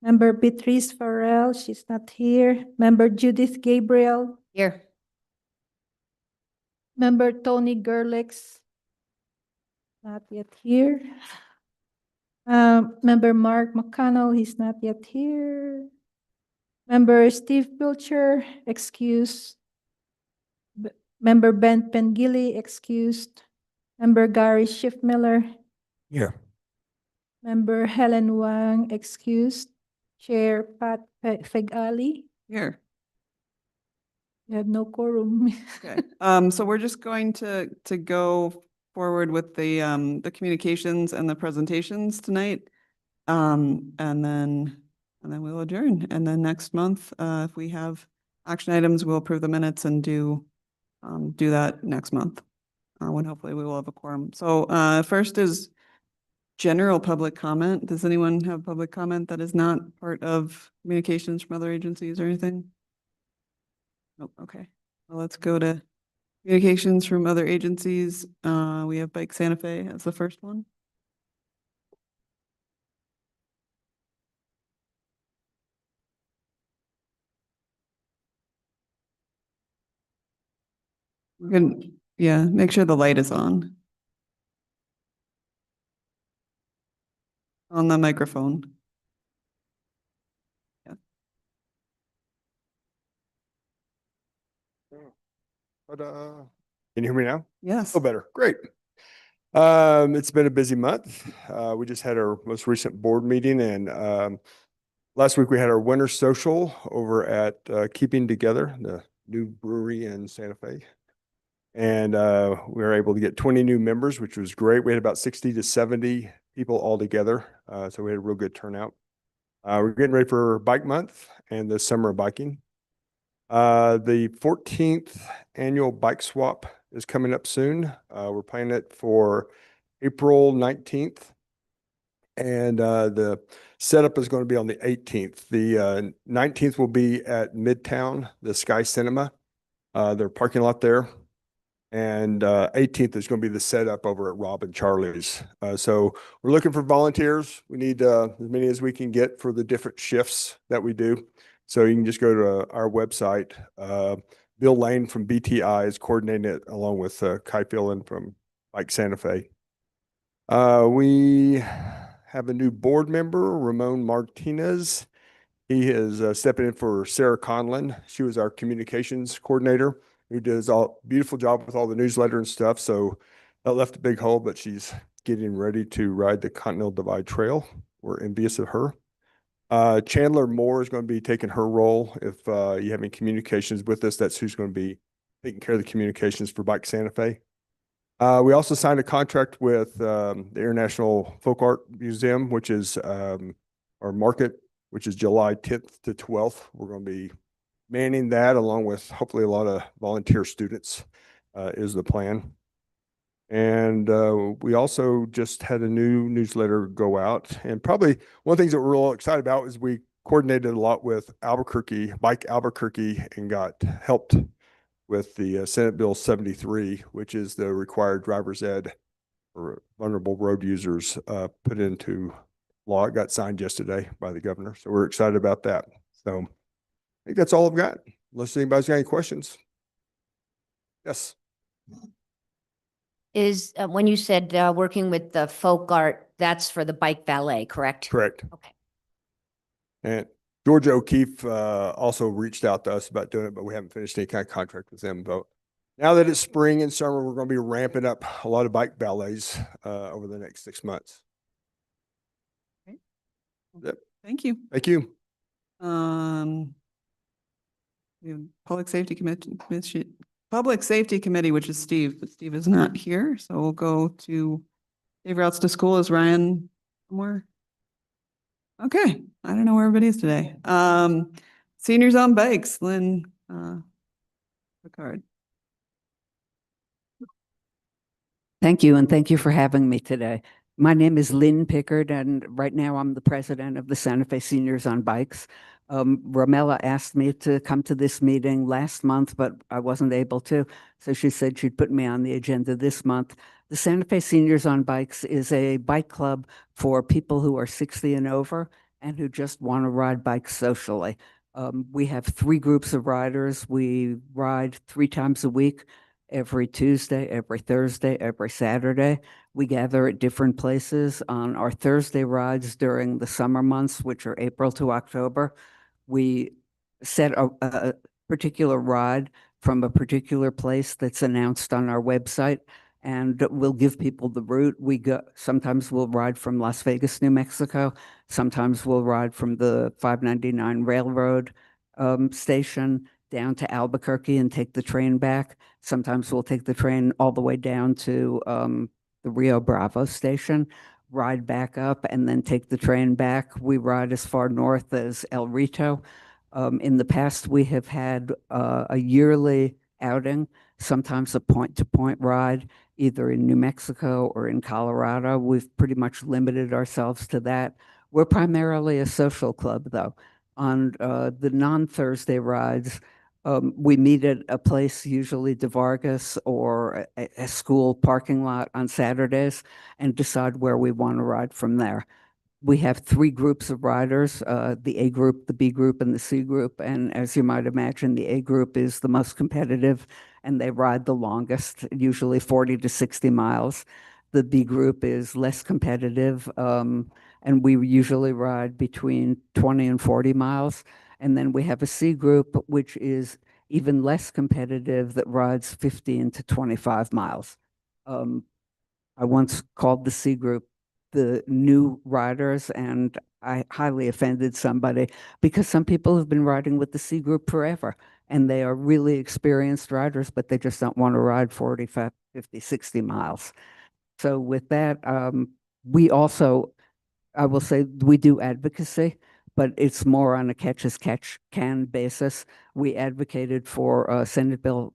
Member Beatrice Farrell, she's not here. Member Judith Gabriel. Here. Member Tony Gerlix, not yet here. Member Mark McConnell, he's not yet here. Member Steve Pilcher, excused. Member Ben Pengili, excused. Member Gary Schiffmiller. Here. Member Helen Wang, excused. Chair Pat Fegali. Here. We have no quorum. Okay. So we're just going to go forward with the communications and the presentations tonight. And then we'll adjourn. And then next month, if we have action items, we'll approve the minutes and do that next month. When hopefully we will have a quorum. So first is general public comment. Does anyone have public comment that is not part of communications from other agencies or anything? Nope. Okay. Well, let's go to communications from other agencies. We have Bike Santa Fe as the first one. We're gonna, yeah, make sure the light is on the microphone. Yeah. Can you hear me now? Yes. Oh, better. Great. It's been a busy month. We just had our most recent board meeting, and last week we had our winter social over at Keeping Together, the new brewery in Santa Fe. And we were able to get 20 new members, which was great. We had about 60 to 70 people all together. So we had a real good turnout. We're getting ready for Bike Month and the Summer of Biking. The 14th annual bike swap is coming up soon. We're planning it for April 19th. And the setup is going to be on the 18th. The 19th will be at Midtown, the Sky Cinema, their parking lot there. And 18th is going to be the setup over at Rob and Charlie's. So we're looking for volunteers. We need as many as we can get for the different shifts that we do. So you can just go to our website. Bill Lane from BTI is coordinating it along with Kai Phelan from Bike Santa Fe. We have a new board member, Ramon Martinez. He is stepping in for Sarah Conlon. She was our communications coordinator, who does a beautiful job with all the newsletter and stuff. So that left a big hole, but she's getting ready to ride the Continental Divide Trail. We're envious of her. Chandler Moore is going to be taking her role. If you have any communications with us, that's who's going to be taking care of the communications for Bike Santa Fe. We also signed a contract with the International Folk Art Museum, which is our market, which is July 10th to 12th. We're going to be manning that along with hopefully a lot of volunteer students is the plan. And we also just had a new newsletter go out. And probably one of the things that we're real excited about is we coordinated a lot with Bike Albuquerque, and got helped with the Senate Bill 73, which is the required driver's ed for vulnerable road users put into law. It got signed yesterday by the governor. So we're excited about that. So I think that's all I've got, unless anybody's got any questions. Yes. Is when you said working with the folk art, that's for the bike ballet, correct? Correct. Okay. And Georgia O'Keefe also reached out to us about doing it, but we haven't finished any kind of contract with them. But now that it's spring and summer, we're going to be ramping up a lot of bike ballets over the next 6 months. Okay. Yep. Thank you. Thank you. We have Public Safety Committee, which is Steve, but Steve is not here. So we'll go to Safe Routes to School. Is Ryan somewhere? Okay. I don't know where everybody is today. Seniors on Bikes, Lynn Picard. Thank you, and thank you for having me today. My name is Lynn Pickard, and right now I'm the president of the Santa Fe Seniors on Bikes. Ramela asked me to come to this meeting last month, but I wasn't able to. So she said she'd put me on the agenda this month. The Santa Fe Seniors on Bikes is a bike club for people who are 60 and over. and who just want to ride bikes socially. We have 3 groups of riders. We ride 3 times a week, every Tuesday, every Thursday, every Saturday. We gather at different places. On our Thursday rides during the summer months, which are April to October, we set a particular ride from a particular place that's announced on our website, and we'll give people the route. Sometimes we'll ride from Las Vegas, New Mexico. Sometimes we'll ride from the 599 Railroad station down to Albuquerque and take the train back. Sometimes we'll take the train all the way down to the Rio Bravo station, ride back up, and then take the train back. We ride as far north as El Rito. In the past, we have had a yearly outing, sometimes a point-to-point ride, either in New Mexico or in Colorado. We've pretty much limited ourselves to that. We're primarily a social club, though. On the non-Thursday rides, we meet at a place, usually DeVargas or a school parking lot on Saturdays, and decide where we want to ride from there. We have 3 groups of riders, the A group, the B group, and the C group. And as you might imagine, the A group is the most competitive, and they ride the longest, usually 40 to 60 miles. The B group is less competitive, and we usually ride between 20 and 40 miles. And then we have a C group, which is even less competitive, that rides 15 to 25 miles. I once called the C group the new riders, and I highly offended somebody, because some people have been riding with the C group forever, and they are really experienced riders, but they just don't want to ride 45, 50, 60 miles. So with that, we also, I will say, we do advocacy, but it's more on a catch-as-catch-can basis. We advocated for Senate Bill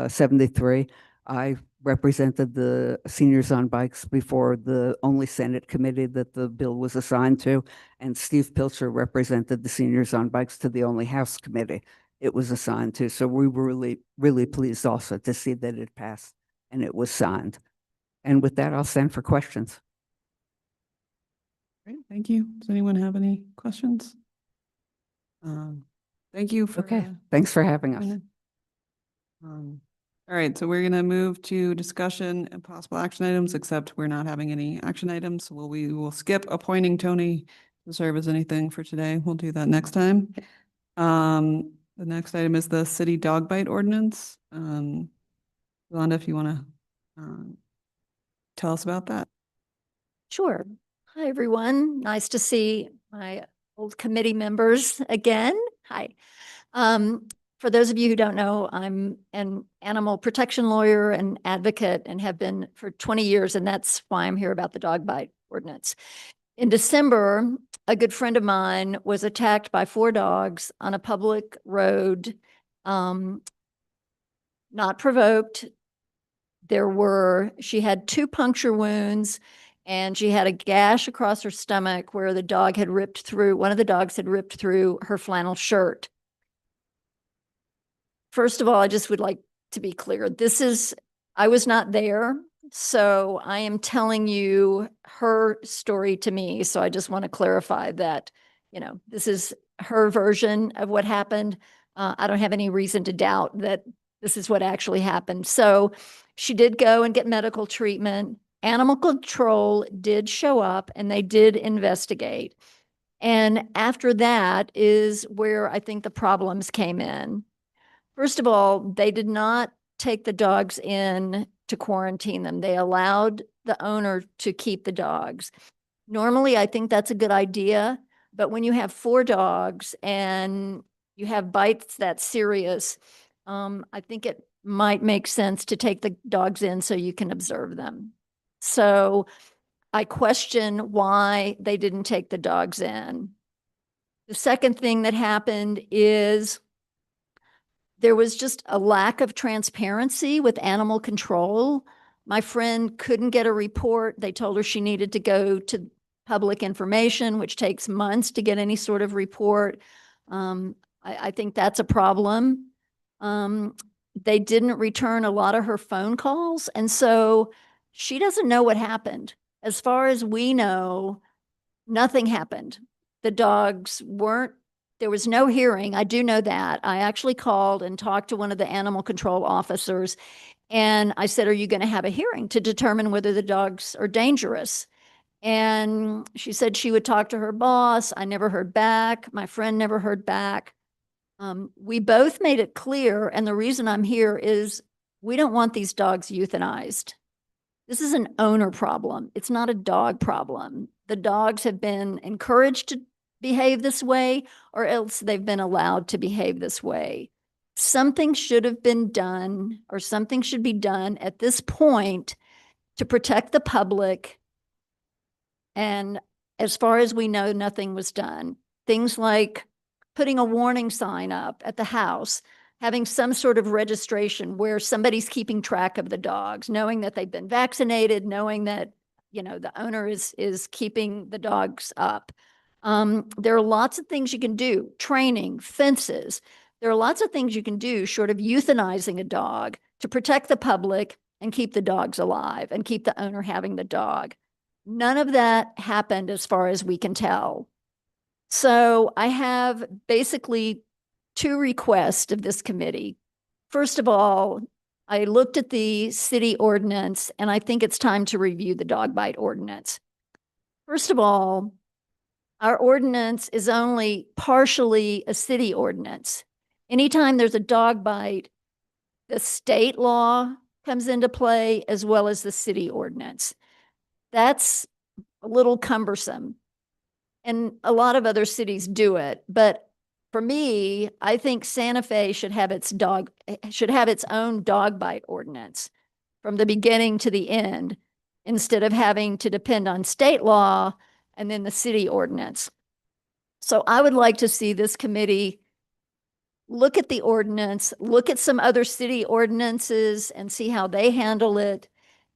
73. I represented the seniors on bikes before the only Senate committee that the bill was assigned to, and Steve Pilcher represented the seniors on bikes to the only House committee it was assigned to. So we were really, really pleased also to see that it passed and it was signed. And with that, I'll stand for questions. Great, thank you. Does anyone have any questions? Thank you for. Okay, thanks for having us. All right, so we're gonna move to discussion and possible action items, except we're not having any action items. So we will skip appointing Tony to serve as anything for today. We'll do that next time. The next item is the city dog bite ordinance. Yolanda, if you want to tell us about that. Sure. Hi, everyone. Nice to see my old committee members again. Hi. For those of you who don't know, I'm an animal protection lawyer and advocate and have been for 20 years, and that's why I'm here about the dog bite ordinance. In December, a good friend of mine was attacked by 4 dogs on a public road, not provoked. She had 2 puncture wounds, and she had a gash across her stomach where one of the dogs had ripped through her flannel shirt. First of all, I just would like to be clear. I was not there, so I am telling you her story to me. So I just want to clarify that, this is her version of what happened. I don't have any reason to doubt that this is what actually happened. So she did go and get medical treatment. Animal control did show up and they did investigate. And after that is where I think the problems came in. First of all, they did not take the dogs in to quarantine them. They allowed the owner to keep the dogs. Normally, I think that's a good idea, but when you have 4 dogs and you have bites that serious, I think it might make sense to take the dogs in so you can observe them. So I question why they didn't take the dogs in. The second thing that happened is there was just a lack of transparency with animal control. My friend couldn't get a report. They told her she needed to go to public information, which takes months to get any sort of report. I think that's a problem. They didn't return a lot of her phone calls. And so she doesn't know what happened. As far as we know, nothing happened. the dogs weren't, there was no hearing. I do know that. I actually called and talked to one of the animal control officers. And I said, are you going to have a hearing to determine whether the dogs are dangerous? And she said she would talk to her boss. I never heard back. My friend never heard back. We both made it clear. And the reason I'm here is we don't want these dogs euthanized. This is an owner problem. It's not a dog problem. The dogs have been encouraged to behave this way, or else they've been allowed to behave this way. Something should have been done, or something should be done at this point to protect the public. And as far as we know, nothing was done. Things like putting a warning sign up at the house, having some sort of registration where somebody's keeping track of the dogs, knowing that they've been vaccinated, knowing that, you know, the owner is keeping the dogs up. There are lots of things you can do, training, fences. There are lots of things you can do short of euthanizing a dog to protect the public and keep the dogs alive and keep the owner having the dog. None of that happened as far as we can tell. So I have basically two requests of this committee. First of all, I looked at the city ordinance and I think it's time to review the dog bite ordinance. First of all, our ordinance is only partially a city ordinance. Anytime there's a dog bite, the state law comes into play as well as the city ordinance. That's a little cumbersome. And a lot of other cities do it. But for me, I think Santa Fe should have its own dog bite ordinance from the beginning to the end, instead of having to depend on state law and then the city ordinance. So I would like to see this committee look at the ordinance, look at some other city ordinances and see how they handle it,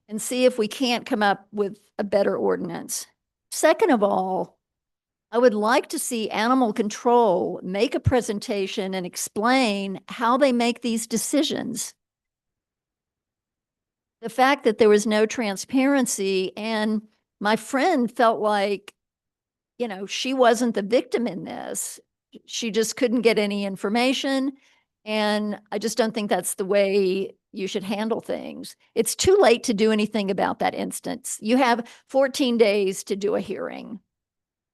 and see if we can't come up with a better ordinance. Second of all, I would like to see animal control make a presentation and explain how they make these decisions. The fact that there was no transparency, and my friend felt like, you know, she wasn't the victim in this. She just couldn't get any information. And I just don't think that's the way you should handle things. It's too late to do anything about that instance. You have 14 days to do a hearing.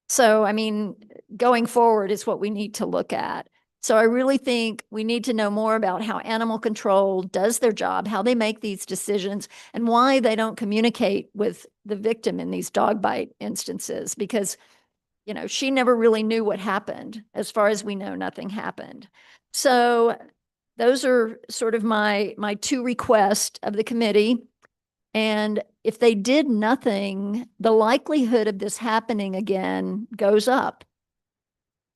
So, I mean, going forward is what we need to look at. So I really think we need to know more about how animal control does their job, how they make these decisions, and why they don't communicate with the victim in these dog bite instances, because, you know, she never really knew what happened. As far as we know, nothing happened. So those are sort of my two requests of the committee. And if they did nothing, the likelihood of this happening again goes up.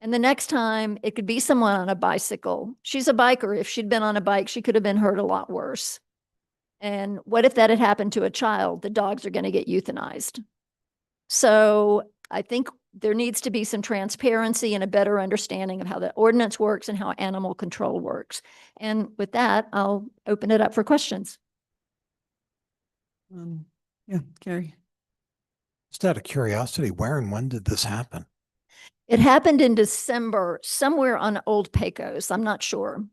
And the next time it could be someone on a bicycle. She's a biker. If she'd been on a bike, she could have been hurt a lot worse. And what if that had happened to a child? The dogs are going to get euthanized. So I think there needs to be some transparency and a better understanding of how the ordinance works and how animal control works. And with that, I'll open it up for questions. Yeah, Carrie. Just out of curiosity, where and when did this happen? It happened in December, somewhere on Old Pecos. I'm not sure.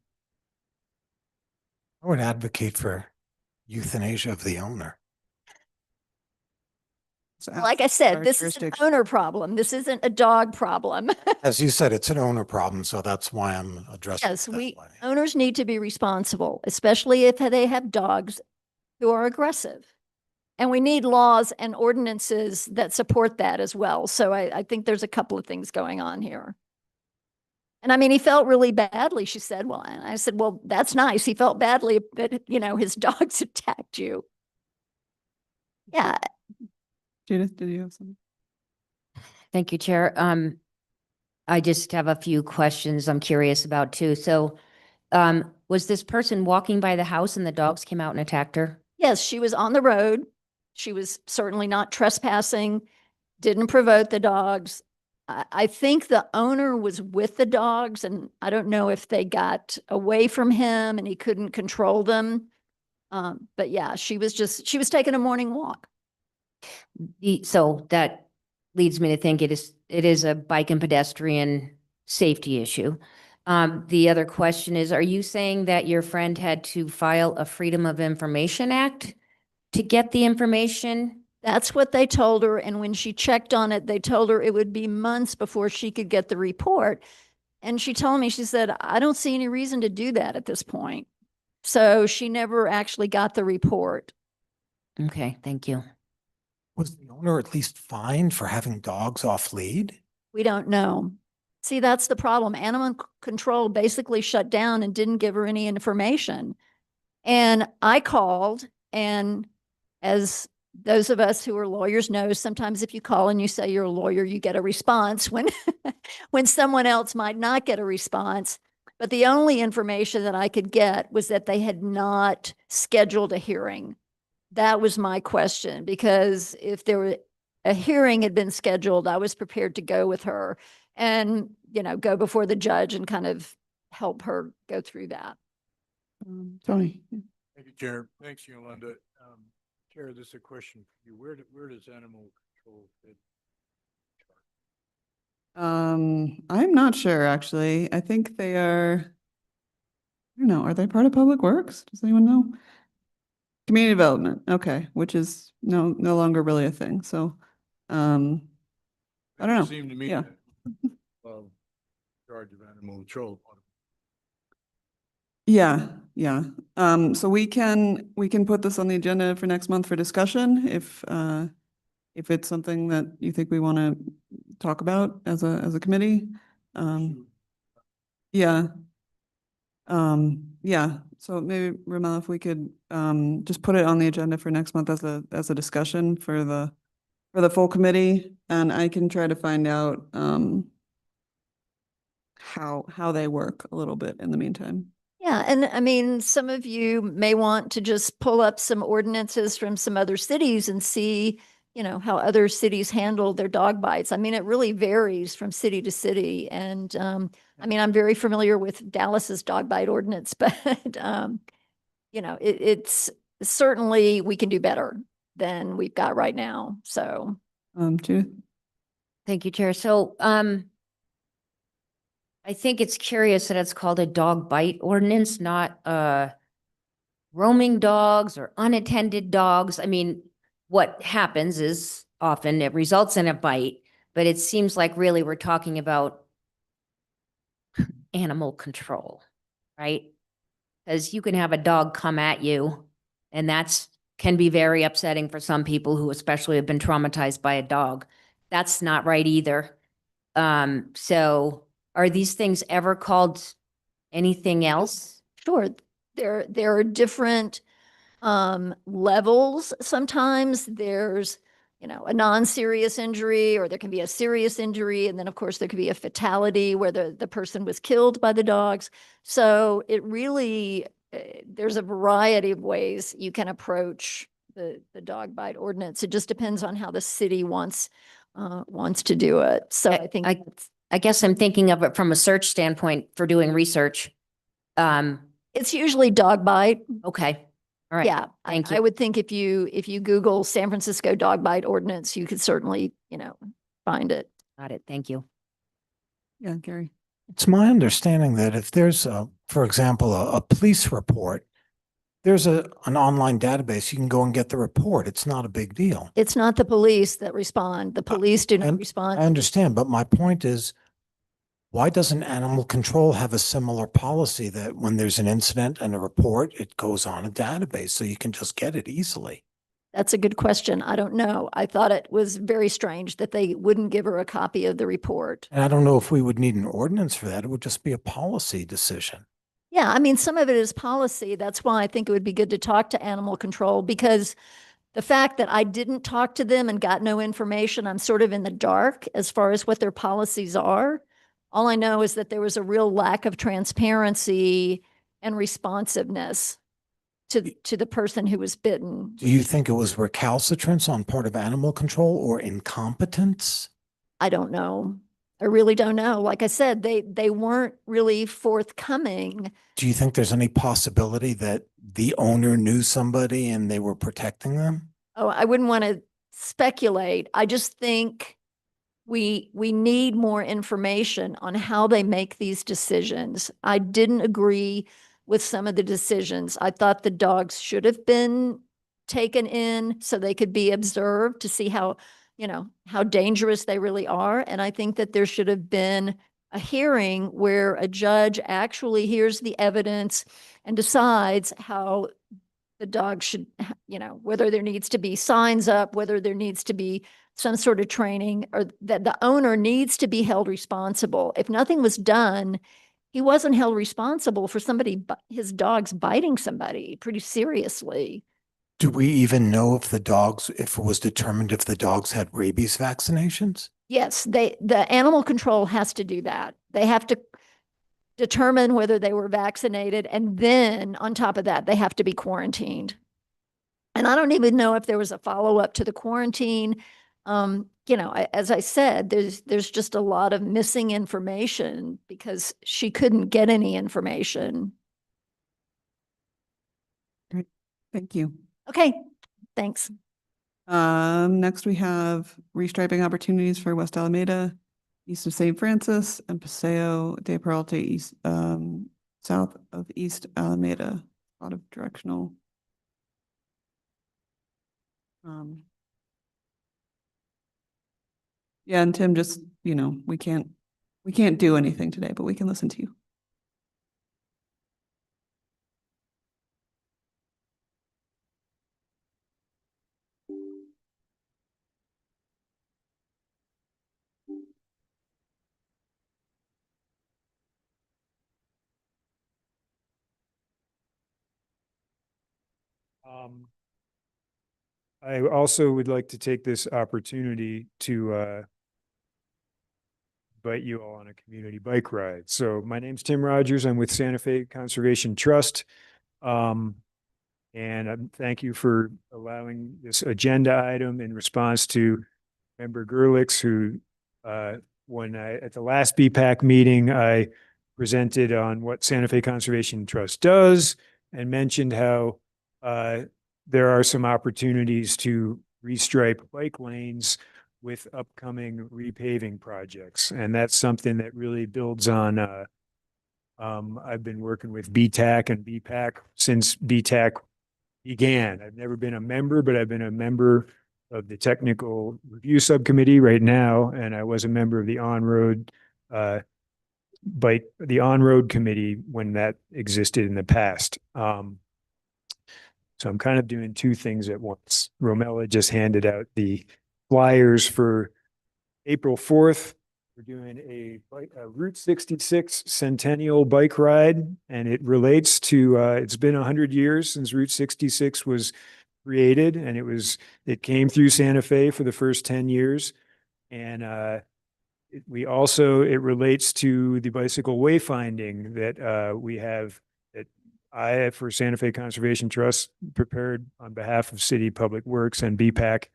I would advocate for euthanasia of the owner. Like I said, our this is an jurisdiction. owner problem. This isn't a dog problem. As you said, it's an owner problem, so that's why I'm addressing Yes, it that way. owners need to be responsible, especially if they have dogs who are aggressive. And we need laws and ordinances that support that as well. So I think there's a couple of things going on here. And I mean, he felt really badly, she said. Well, and I said, well, that's nice. He felt badly that, you know, his dogs attacked you. Yeah. Judith, did you have something? Thank you, Chair. I just have a few questions I'm curious about too. So, was this person walking by the house and the dogs came out and attacked her? Yes, she was on the road. She was certainly not trespassing, didn't provoke the dogs. I think the owner was with the dogs, and I don't know if they got away from him and he couldn't control them. But yeah, she was taking a morning walk. So that leads me to think it is a bike and pedestrian safety issue. The other question is, are you saying that your friend had to file a Freedom of Information Act to get the information? That's what they told her. And when she checked on it, they told her it would be months before she could get the report. And she told me, she said, I don't see any reason to do that at this point. So she never actually got the report. Okay, thank you. Was the owner at least fined for having dogs off lead? We don't know. See, that's the problem. Animal control basically shut down and didn't give her any information. And I called, and as those of us who are lawyers know, sometimes if you call and you say you're a lawyer, you get a response when when someone else might not get a response. But the only information that I could get was that they had not scheduled a hearing. That was my question, because if there were a hearing had been scheduled, I was prepared to go with her and, go before the judge and kind of help her go through that. Tony. Thank you, Chair. Thanks, Yolanda. Chair, this is a question for you. Where does animal control fit? I'm not sure, actually. I think they are, I don't know, are they part of Public Works? Does anyone know? Community Development, okay, which is no longer really a thing, so, I don't know. It seemed to me Yeah. that, charge of animal control. Yeah. So we can put this on the agenda for next month for discussion if it's something that you think we want to talk about as a committee. Yeah. Yeah. So maybe, Ramel, if we could just put it on the agenda for next month as a discussion for the full committee, and I can try to find out how they work a little bit in the meantime. Yeah, and I mean, some of you may want to just pull up some ordinances from some other cities and see, how other cities handle their dog bites. I mean, it really varies from city to city. And I mean, I'm very familiar with Dallas's dog bite ordinance, but it's certainly we can do better than we've got right now. So, Judith? Thank you, Chair. So, I think it's curious that it's called a dog bite ordinance, not roaming dogs or unattended dogs. I mean, what happens is often it results in a bite, but it seems like really we're talking about animal control, right? Because you can have a dog come at you, and can be very upsetting for some people who especially have been traumatized by a dog. That's not right either. So are these things ever called anything else? sure, there are different levels. Sometimes there's, a non-serious injury, or there can be a serious injury. And then of course there could be a fatality where the person was killed by the dogs. So it really, there's a variety of ways you can approach the dog bite ordinance. It just depends on how the city wants to do it. So I think I guess I'm thinking of it from a search standpoint for doing research. it's usually dog bite. Okay. All right. Yeah, Thank I you. would think if you Google San Francisco dog bite ordinance, you could certainly, find it. Got it. Thank you. Yeah, Gary. It's my understanding that if there's for example, a police report, there's an online database. You can go and get the report. It's not a big deal. It's not the police that respond. The police do not and respond. I understand, but my point is, why doesn't animal control have a similar policy that when there's an incident and a report, it goes on a database so you can just get it easily? That's a good question. I don't know. I thought it was very strange that they wouldn't give her a copy of the report. And I don't know if we would need an ordinance for that. It would just be a policy decision. Yeah, I mean, some of it is policy. That's why I think it would be good to talk to animal control, because the fact that I didn't talk to them and got no information, I'm sort of in the dark as far as what their policies are. All I know is that there was a real lack of transparency and responsiveness to the person who was bitten. Do you think it was recalcitrance on part of animal control or incompetence? I don't know. I really don't know. Like I said, they weren't really forthcoming. Do you think there's any possibility that the owner knew somebody and they were protecting them? Oh, I wouldn't want to speculate. I just think we need more information on how they make these decisions. I didn't agree with some of the decisions. I thought the dogs should have been taken in so they could be observed to see how, how dangerous they really are. And I think that there should have been a hearing where a judge actually hears the evidence and decides how the dog should, whether there needs to be signs up, whether there needs to be some sort of training, or that the owner needs to be held responsible. If nothing was done, he wasn't held responsible for his dog's biting somebody pretty seriously. Do we even know if if it was determined if the dogs had rabies vaccinations? Yes, the animal control has to do that. They have to determine whether they were vaccinated, and then on top of that, they have to be quarantined. And I don't even know if there was a follow-up to the quarantine. As I said, there's just a lot of missing information because she couldn't get any information. Great, thank you. Okay, thanks. Next we have restriping opportunities for West Alameda, east of St. Francis, and Paseo de Peralta east, south of East Alameda. A lot of directional. Yeah, and Tim, just, we can't do anything today, but we can listen to you. I also would like to take this opportunity to invite you all on a community bike ride. So my name's Tim Rogers. I'm with Santa Fe Conservation Trust. And thank you for allowing this agenda item in response to Member Gerlich's, who, at the last BPAC meeting, I presented on what Santa Fe Conservation Trust does and mentioned how there are some opportunities to restripe bike lanes with upcoming repaving projects. And that's something that really builds on, I've been working with BTAC and BPAC since BTAC began. I've never been a member, but I've been a member of the technical review subcommittee right now. And I was a member of the on-road committee when that existed in the past. So I'm kind of doing two things at once. Romella just handed out the flyers for April 4th. We're doing a Route 66 Centennial bike ride, and it relates to, it's been 100 years since Route 66 was created, and it came through Santa Fe for the first 10 years. And it relates to the bicycle wayfinding that we have, that I, for Santa Fe Conservation Trust, prepared on behalf of City Public Works and BPAC,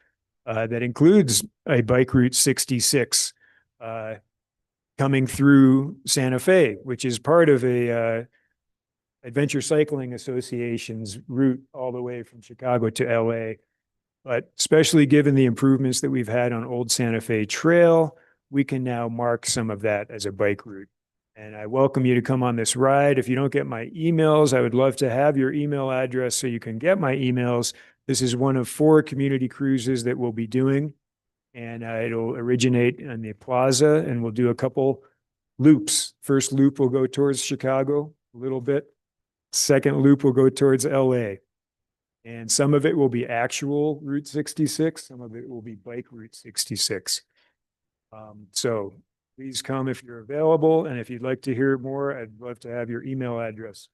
that includes a bike Route 66 coming through Santa Fe, which is part of a Adventure Cycling Association's route all the way from Chicago to LA. But especially given the improvements that we've had on Old Santa Fe Trail, we can now mark some of that as a bike route. And I welcome you to come on this ride. If you don't get my emails, I would love to have your email address so you can get my emails. This is one of 4 community cruises that we'll be doing. And it'll originate in the plaza, and we'll do a couple loops. First loop will go towards Chicago a little bit. Second loop will go towards LA. And some of it will be actual Route 66. Some of it will be bike Route 66. So please come if you're available. And if you'd like to hear more, I'd love to have your email address.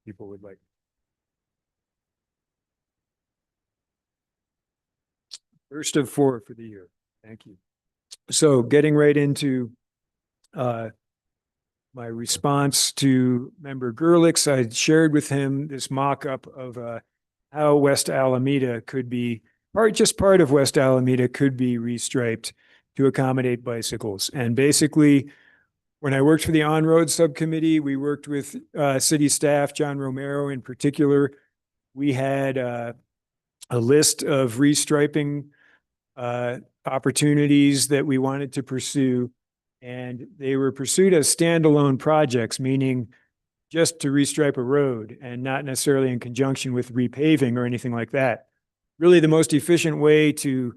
People would like. First of 4 for the year. Thank you. So getting right into my response to Member Gerlich's, I shared with him this mock-up of how West Alameda could be, part of West Alameda could be restriped to accommodate bicycles. And basically, when I worked for the on-road subcommittee, we worked with city staff, John Romero in particular. We had a list of restriping opportunities that we wanted to pursue. And they were pursued as standalone projects, meaning just to restripe a road and not necessarily in conjunction with repaving or anything like that. Really, the most efficient way to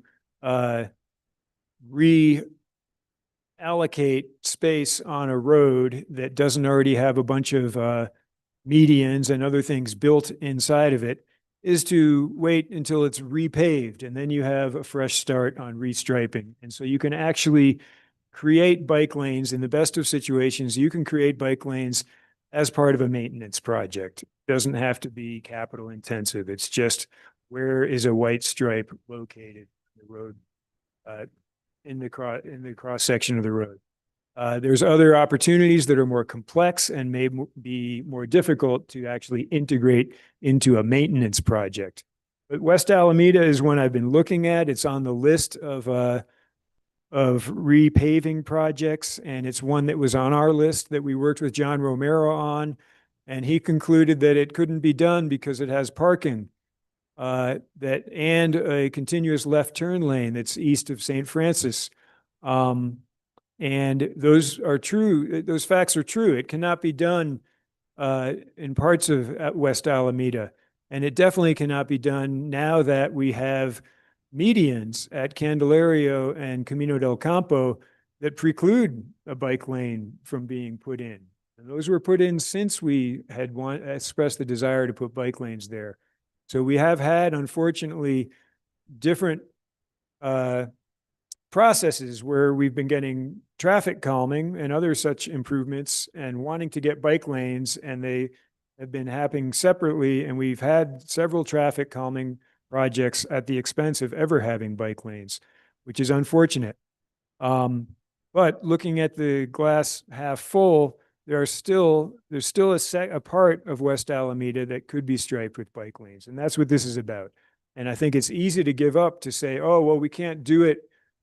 reallocate space on a road that doesn't already have a bunch of medians and other things built inside of it is to wait until it's repaved, and then you have a fresh start on restriping. And so you can actually create bike lanes. In the best of situations, you can create bike lanes as part of a maintenance project. It doesn't have to be capital intensive. It's just, where is a white stripe located in the road, in the cross section of the road. There's other opportunities that are more complex and may be more difficult to actually integrate into a maintenance project. But West Alameda is one I've been looking at. It's on the list of repaving projects, and it's one that was on our list that we worked with John Romero on, and he concluded that it couldn't be done because it has parking and a continuous left turn lane that's east of St. Francis. And those are true. Those facts are true. It cannot be done in parts of West Alameda, and it definitely cannot be done now that we have medians at Candelario and Camino del Campo that preclude a bike lane from being put in. And those were put in since we had expressed the desire to put bike lanes there. So we have had, unfortunately, different processes where we've been getting traffic calming and other such improvements and wanting to get bike lanes, and they have been happening separately. And we've had several traffic calming projects at the expense of ever having bike lanes, which is unfortunate. But looking at the glass half full, there's still a part of West Alameda that could be striped with bike lanes. And that's what this is about. And I think it's easy to give up, to say, oh, well, we can't do it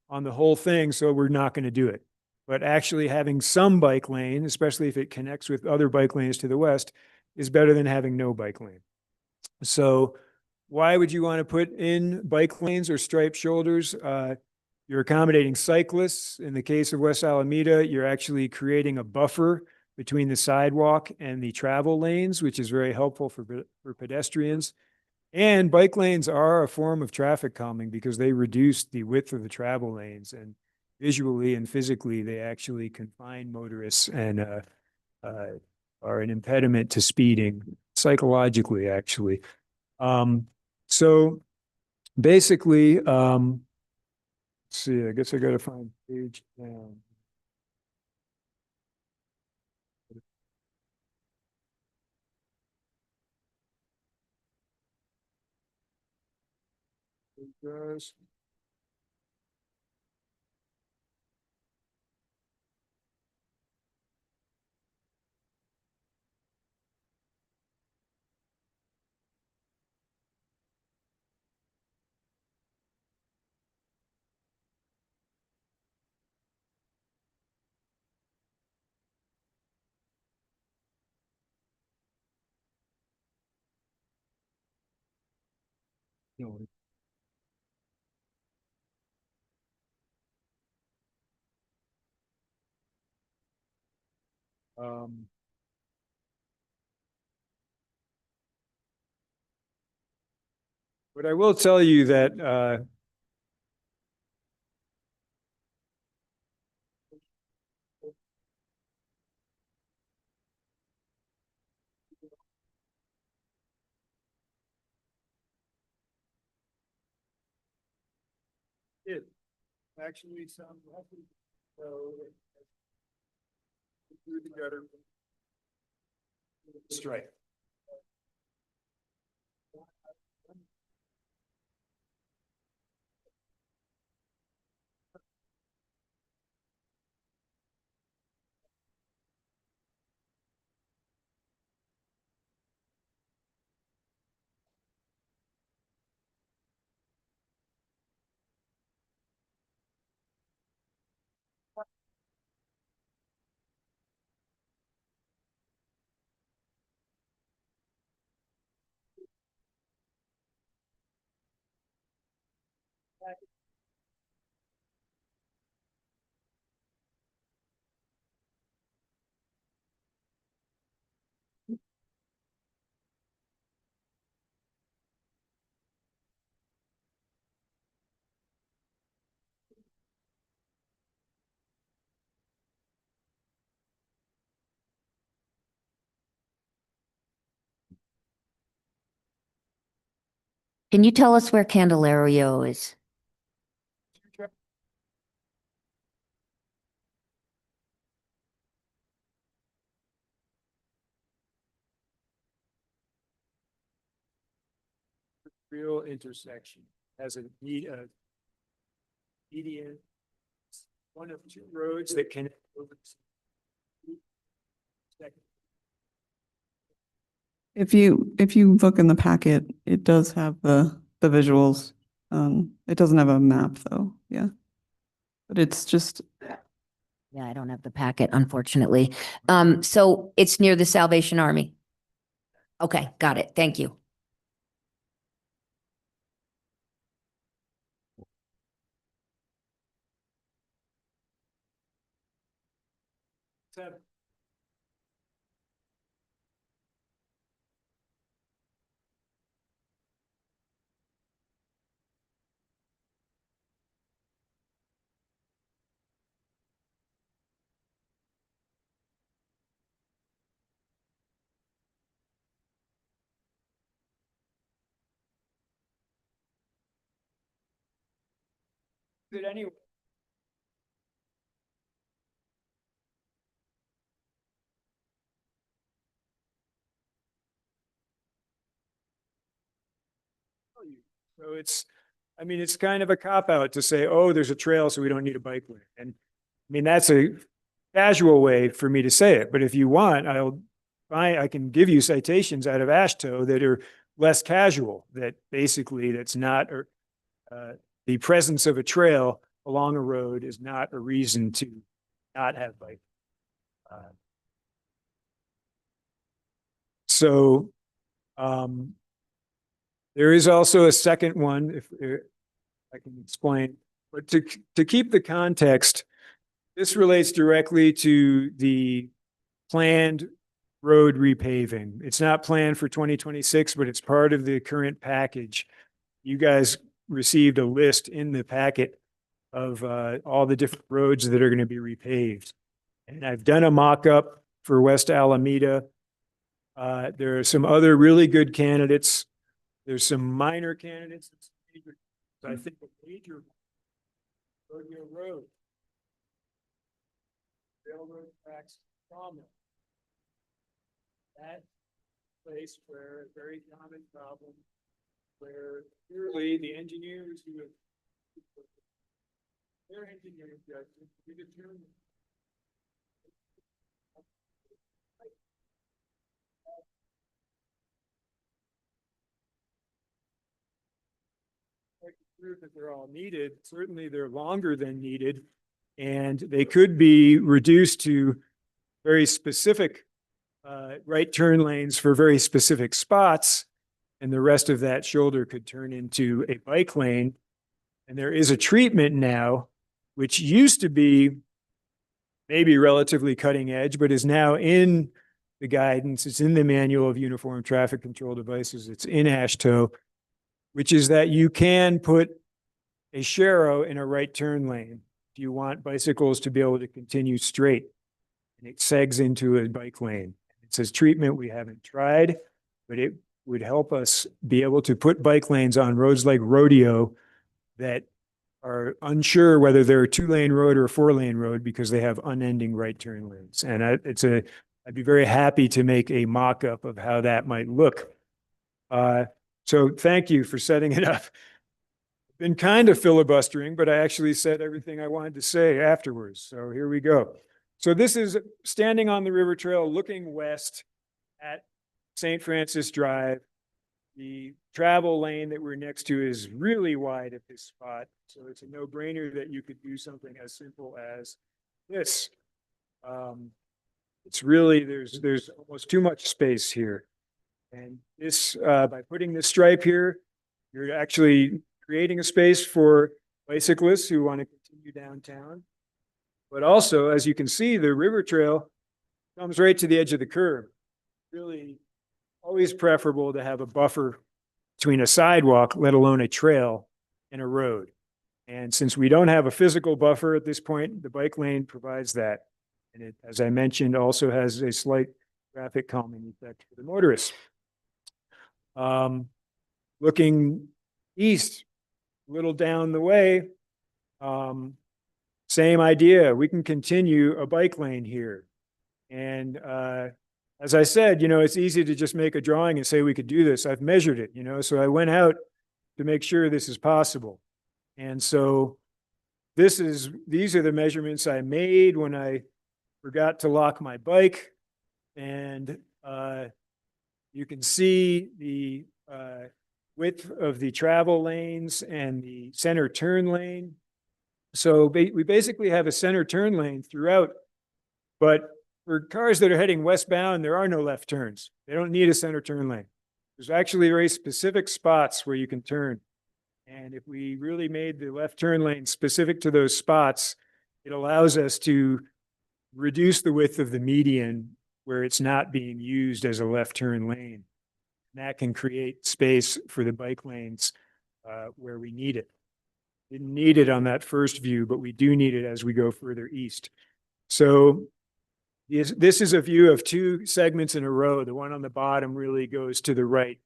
on the whole thing, so we're not going to do it. But actually having some bike lane, especially if it connects with other bike lanes to the west, is better than having no bike lane. So why would you want to put in bike lanes or striped shoulders? You're accommodating cyclists. In the case of West Alameda, you're actually creating a buffer between the sidewalk and the travel lanes, which is very helpful for pedestrians. And bike lanes are a form of traffic calming because they reduce the width of the travel lanes, and visually and physically, they actually confine motorists and are an impediment to speeding, psychologically, actually. So basically, let's see, I guess I got to find page down. Guys. But I will tell you that it actually sounds healthy. So through the gutter, straight. Can you tell us where Candelario is? Real intersection has a median, one of two roads that can. If you look in the packet, it does have the visuals. It doesn't have a map though, yeah. But it's just, Yeah, I don't have the packet, unfortunately. So it's near the Salvation Army. Okay, got it. Thank you. It anyway. So it's, I mean, it's kind of a cop out to say, oh, there's a trail, so we don't need a bike lane. And I mean, that's a casual way for me to say it. But if you want, I can give you citations out of AASHTO that are less casual, that basically that's not, the presence of a trail along a road is not a reason to not have bike. So, there is also a second one, if I can explain, but to keep the context, this relates directly to the planned road repaving. It's not planned for 2026, but it's part of the current package. You guys received a list in the packet of all the different roads that are going to be repaved. And I've done a mock-up for West Alameda. There are some other really good candidates. There's some minor candidates. I think a major Rodeo Road, railroad tracks, prominent. That place where a very common problem, where clearly the engineers who have their engineering judgment, we determine that they're all needed. Certainly they're longer than needed, and they could be reduced to very specific right turn lanes for very specific spots, and the rest of that shoulder could turn into a bike lane. And there is a treatment now, which used to be maybe relatively cutting edge, but is now in the guidance. It's in the Manual of Uniform Traffic Control Devices. It's in AASHTO, which is that you can put a Sharrow in a right turn lane if you want bicycles to be able to continue straight. And it segs into a bike lane. It says treatment we haven't tried, but it would help us be able to put bike lanes on roads like Rodeo that are unsure whether they're a 2-lane road or a 4-lane road because they have unending right turn lanes. And I'd be very happy to make a mock-up of how that might look. So thank you for setting it up. Been kind of filibustering, but I actually said everything I wanted to say afterwards. So here we go. So this is standing on the river trail, looking west at St. Francis Drive. The travel lane that we're next to is really wide at this spot. So it's a no-brainer that you could do something as simple as this. It's really, there's almost too much space here. And this, by putting this stripe here, you're actually creating a space for bicyclists who want to continue downtown. But also, as you can see, the river trail comes right to the edge of the curb. Really always preferable to have a buffer between a sidewalk, let alone a trail and a road. And since we don't have a physical buffer at this point, the bike lane provides that. And it, as I mentioned, also has a slight traffic calming effect for the motorists. Looking east, a little down the way, same idea. We can continue a bike lane here. And as I said, it's easy to just make a drawing and say we could do this. I've measured it, so I went out to make sure this is possible. And so these are the measurements I made when I forgot to lock my bike. And you can see the width of the travel lanes and the center turn lane. So we basically have a center turn lane throughout, but for cars that are heading westbound, there are no left turns. They don't need a center turn lane. There's actually very specific spots where you can turn. And if we really made the left turn lane specific to those spots, it allows us to reduce the width of the median where it's not being used as a left turn lane. And that can create space for the bike lanes where we need it. Didn't need it on that first view, but we do need it as we go further east. So this is a view of two segments in a row. The one on the bottom really goes to the right,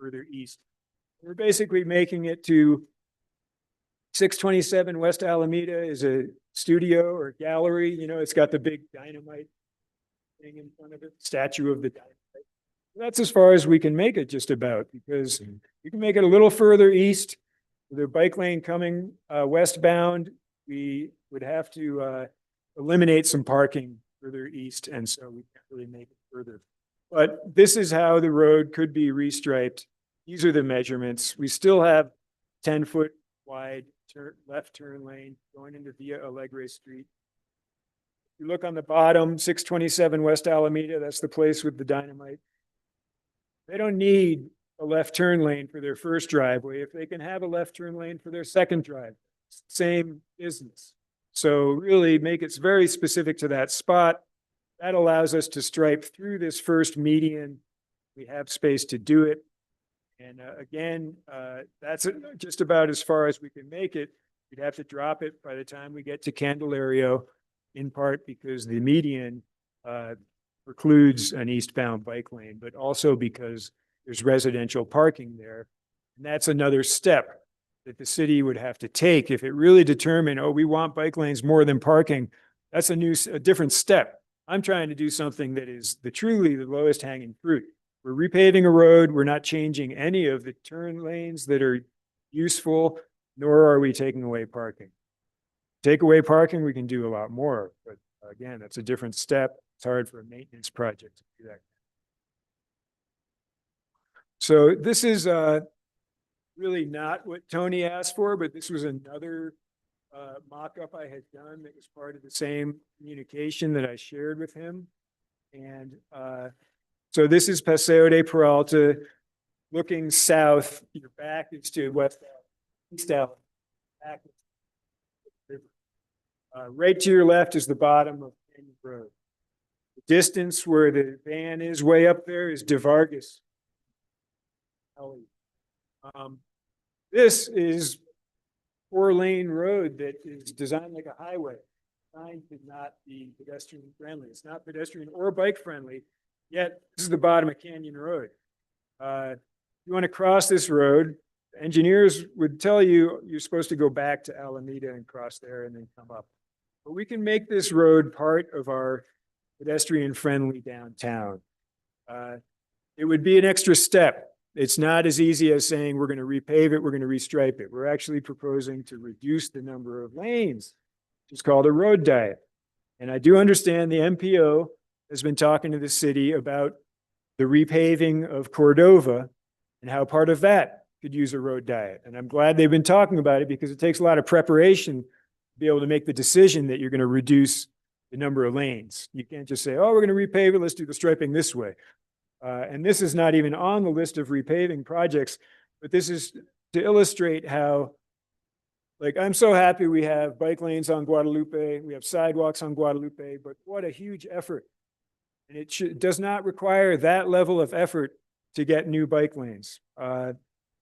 further east. We're basically making it to 627 West Alameda is a studio or gallery. It's got the big dynamite thing in front of it, statue of the dynamite. That's as far as we can make it just about, because you can make it a little further east. With a bike lane coming westbound, we would have to eliminate some parking further east, and so we can't really make it further. But this is how the road could be restriped. These are the measurements. We still have 10-foot wide left turn lane going into Via Alegre Street. If you look on the bottom, 627 West Alameda, that's the place with the dynamite. They don't need a left turn lane for their first driveway. If they can have a left turn lane for their second drive, same business. So really make it very specific to that spot. That allows us to stripe through this first median. We have space to do it. And again, that's just about as far as we can make it. We'd have to drop it by the time we get to Candelario, in part because the median precludes an eastbound bike lane, but also because there's residential parking there. And that's another step that the city would have to take if it really determined, oh, we want bike lanes more than parking. That's a different step. I'm trying to do something that is truly the lowest hanging fruit. We're repaving a road. We're not changing any of the turn lanes that are useful, nor are we taking away parking. Take away parking, we can do a lot more. But again, that's a different step. It's hard for a maintenance project to do that. So this is really not what Tony asked for, but this was another mock-up I had done that was part of the same communication that I shared with him. And so this is Paseo de Peralta looking south. Your back is to west, east out. Back right to your left is the bottom of Canyon Road. The distance where the van is way up there is De Vargas. This is 4-lane road that is designed like a highway, designed to not be pedestrian friendly. It's not pedestrian or bike friendly, yet this is the bottom of Canyon Road. You want to cross this road, engineers would tell you you're supposed to go back to Alameda and cross there and then come up. But we can make this road part of our pedestrian friendly downtown. It would be an extra step. It's not as easy as saying we're going to repave it, we're going to restripe it. We're actually proposing to reduce the number of lanes, which is called a road diet. And I do understand the MPO has been talking to the city about the repaving of Cordova and how part of that could use a road diet. And I'm glad they've been talking about it because it takes a lot of preparation to be able to make the decision that you're going to reduce the number of lanes. You can't just say, oh, we're going to repave it, let's do the striping this way. And this is not even on the list of repaving projects, but this is to illustrate how, like, I'm so happy we have bike lanes on Guadalupe, we have sidewalks on Guadalupe, but what a huge effort. And it does not require that level of effort to get new bike lanes.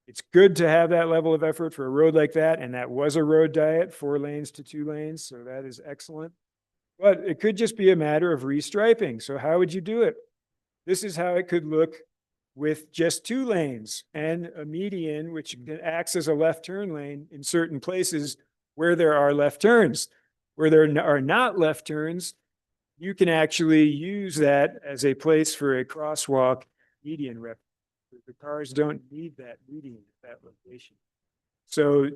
It's good to have that level of effort for a road like that, and that was a road diet, 4 lanes to 2 lanes, so that is excellent. But it could just be a matter of restriping. So how would you do it? This is how it could look with just 2 lanes and a median, which acts as a left turn lane in certain places where there are left turns. Where there are not left turns, you can actually use that as a place for a crosswalk median rep. The cars don't need that median at that location. So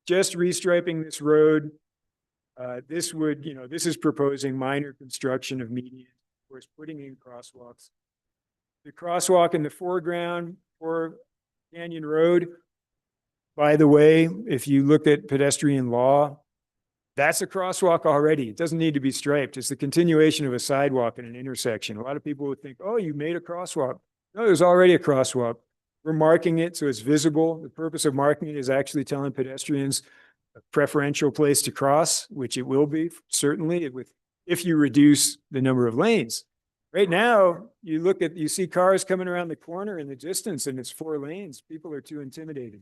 just restriping this road, this would, this is proposing minor construction of medians, of course, putting in crosswalks. The crosswalk in the foreground for Canyon Road, by the way, if you look at pedestrian law, that's a crosswalk already. It doesn't need to be striped. It's the continuation of a sidewalk in an intersection. A lot of people would think, oh, you made a crosswalk. No, there's already a crosswalk. We're marking it so it's visible. The purpose of marking it is actually telling pedestrians a preferential place to cross, which it will be, certainly, if you reduce the number of lanes. Right now, you see cars coming around the corner in the distance and it's 4 lanes. People are too intimidated.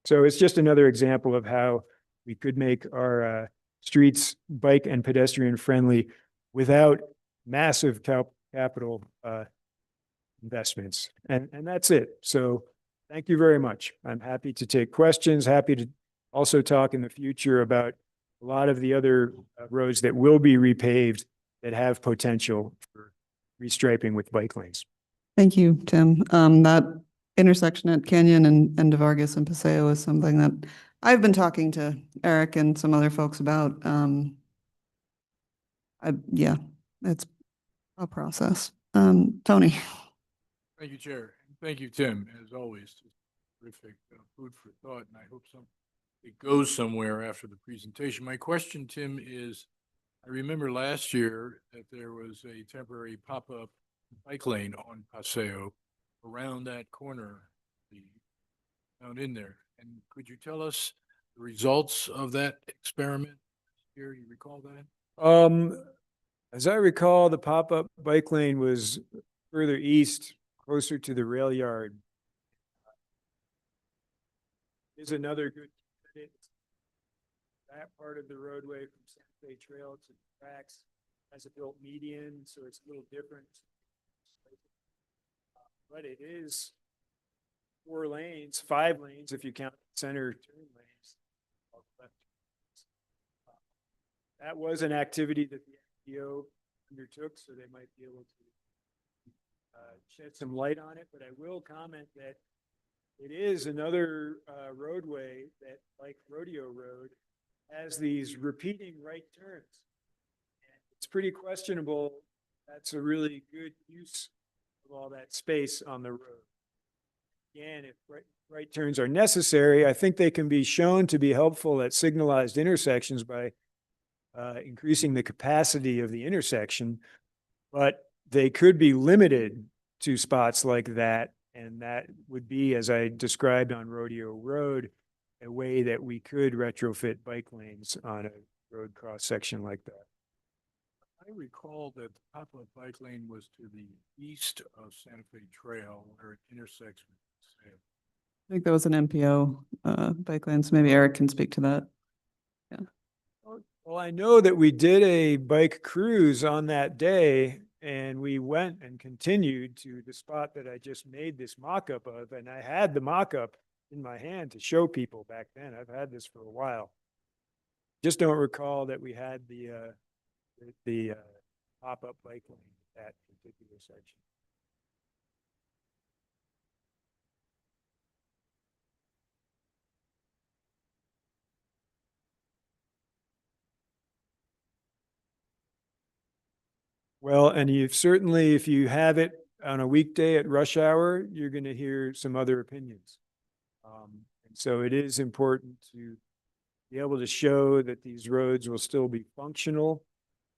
So it's just another example of how we could make our streets bike and pedestrian friendly without massive capital investments. And that's it. So thank you very much. I'm happy to take questions, happy to also talk in the future about a lot of the other roads that will be repaved that have potential for restriping with bike lanes. Thank you, Tim. That intersection at Canyon and De Vargas and Paseo is something that I've been talking to Eric and some other folks about. Yeah, it's a process. Tony. Thank you, Chair. Thank you, Tim, as always. Terrific food for thought, and I hope it goes somewhere after the presentation. My question, Tim, is I remember last year that there was a temporary pop-up bike lane on Paseo around that corner, down in there. And could you tell us the results of that experiment here? You recall that? As I recall, the pop-up bike lane was further east, closer to the rail yard. Is another good candidate. That part of the roadway from Santa Fe Trail to the tracks has a built median, so it's a little different. But it is 4 lanes, 5 lanes if you count center turn lanes. That was an activity that the FDO undertook, so they might be able to shed some light on it. But I will comment that it is another roadway that, like Rodeo Road, has these repeating right turns. And it's pretty questionable. That's a really good use of all that space on the road. Again, if right turns are necessary, I think they can be shown to be helpful at signalized intersections by increasing the capacity of the intersection, but they could be limited to spots like that. And that would be, as I described on Rodeo Road, a way that we could retrofit bike lanes on a road cross section like that. I recall that the pop-up bike lane was to the east of Santa Fe Trail where it intersects with Paseo. I think that was an MPO bike lane, so maybe Eric can speak to that. Yeah. Well, I know that we did a bike cruise on that day, and we went and continued to the spot that I just made this mock-up of, and I had the mock-up in my hand to show people back then. I've had this for a while. Just don't recall that we had the pop-up bike lane at that particular section. Well, and you've certainly, if you have it on a weekday at rush hour, you're going to hear some other opinions. And so it is important to be able to show that these roads will still be functional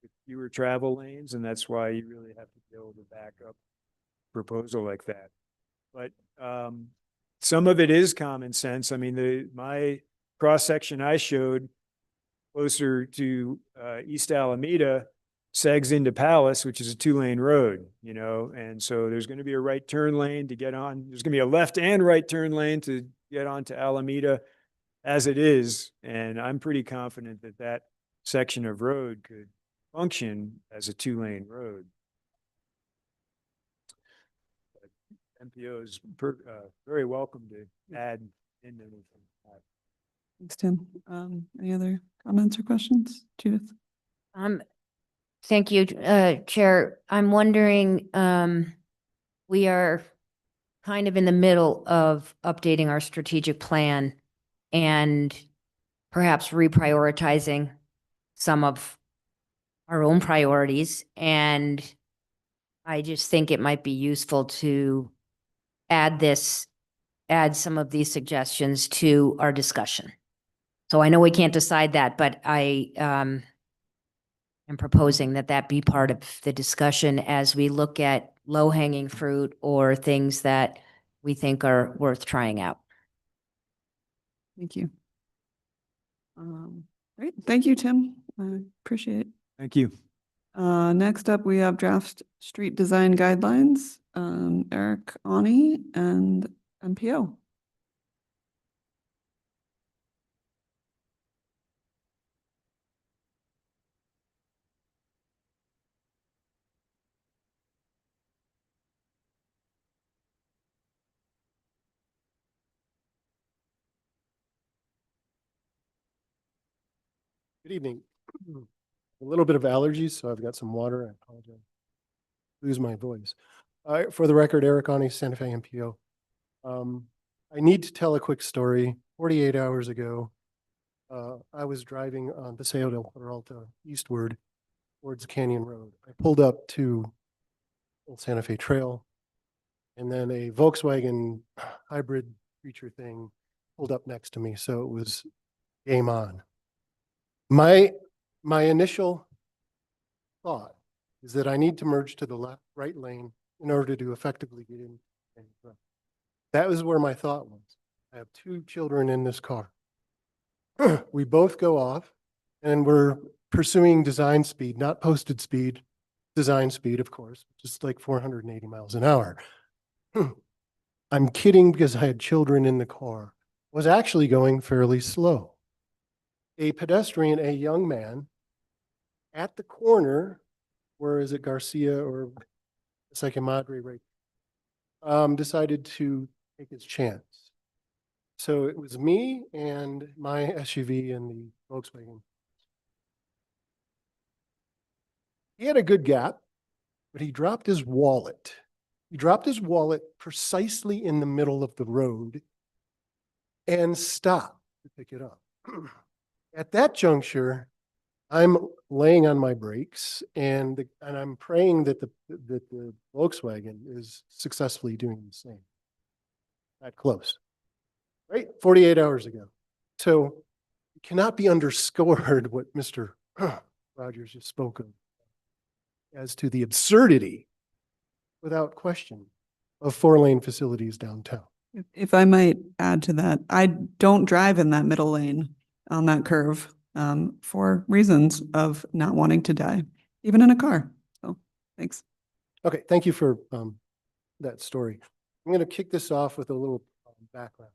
with fewer travel lanes. And that's why you really have to be able to back up a proposal like that. But some of it is common sense. I mean, my cross-section I showed closer to East Alameda segs into Palace, which is a 2-lane road, and so there's going to be a right turn lane to get on. There's going to be a left and right turn lane to get onto Alameda as it is. And I'm pretty confident that that section of road could function as a 2-lane road. MPO is very welcome to add in anything. Thanks, Tim. Any other comments or questions? Judith? Thank you, Chair. I'm wondering, we are kind of in the middle of updating our strategic plan and perhaps reprioritizing some of our own priorities. And I just think it might be useful to add some of these suggestions to our discussion. So I know we can't decide that, but I am proposing that be part of the discussion as we look at low-hanging fruit or things that we think are worth trying out. Thank you. Great. Thank you, Tim. I appreciate it. Thank you. Next up, we have draft street design guidelines, Eric Ani and MPO. Good evening. A little bit of allergies, so I've got some water. I apologize. Lose my voice. For the record, Eric Ani, Santa Fe MPO. I need to tell a quick story. 48 hours ago, I was driving on Paseo del Peralta eastward towards Canyon Road. I pulled up to Old Santa Fe Trail, and then a Volkswagen hybrid creature thing pulled up next to me, so it was game on. My initial thought is that I need to merge to the right lane in order to effectively get in. That was where my thought was. I have two children in this car. We both go off and we're pursuing design speed, not posted speed, design speed, of course, just like 480 miles an hour. I'm kidding because I had children in the car. Was actually going fairly slow. A pedestrian, a young man, at the corner, where is it, Garcia or Second Madre, right? Decided to take his chance. So it was me and my SUV and the Volkswagen. He had a good gap, but he dropped his wallet. He dropped his wallet precisely in the middle of the road and stopped to pick it up. At that juncture, I'm laying on my brakes and I'm praying that the Volkswagen is successfully doing the same. That close, right? 48 hours ago. So it cannot be underscored what Mr. Rogers just spoke of as to the absurdity, without question, of 4-lane facilities downtown. If I might add to that, I don't drive in that middle lane on that curve for reasons of not wanting to die, even in a car. So thanks. Okay, thank you for that story. I'm going to kick this off with a little background.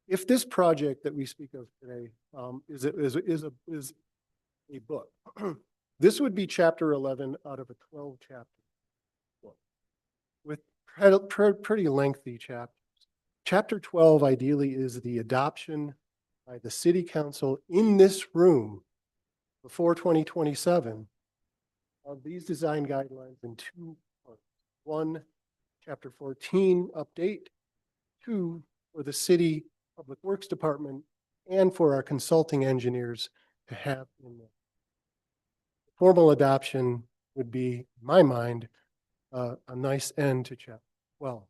If this project that we speak of today is a book, this would be chapter 11 out of a 12-chapter book with pretty lengthy chapters. Chapter 12 ideally is the adoption by the city council in this room before 2027 of these design guidelines in 2 parts. 1, chapter 14 update, 2, for the city public works department and for our consulting engineers to have in there. Formal adoption would be, in my mind, a nice end to chapter 12.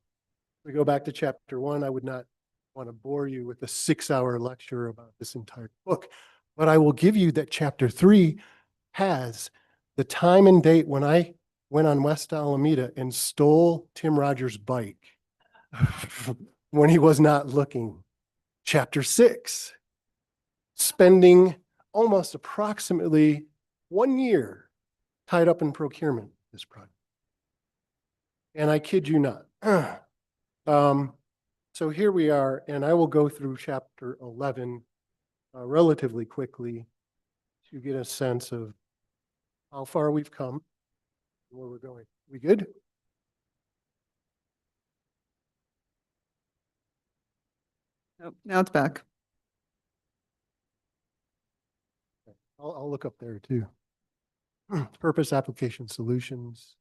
If we go back to chapter 1, I would not want to bore you with a 6-hour lecture about this entire book, but I will give you that chapter 3 has the time and date when I went on West Alameda and stole Tim Rogers' bike when he was not looking. Chapter 6, spending almost approximately 1 year tied up in procurement this project. And I kid you not. So here we are, and I will go through chapter 11 relatively quickly to get a sense of how far we've come and where we're going. We good? Oh, now it's back. I'll look up there too. Purpose, application, solutions.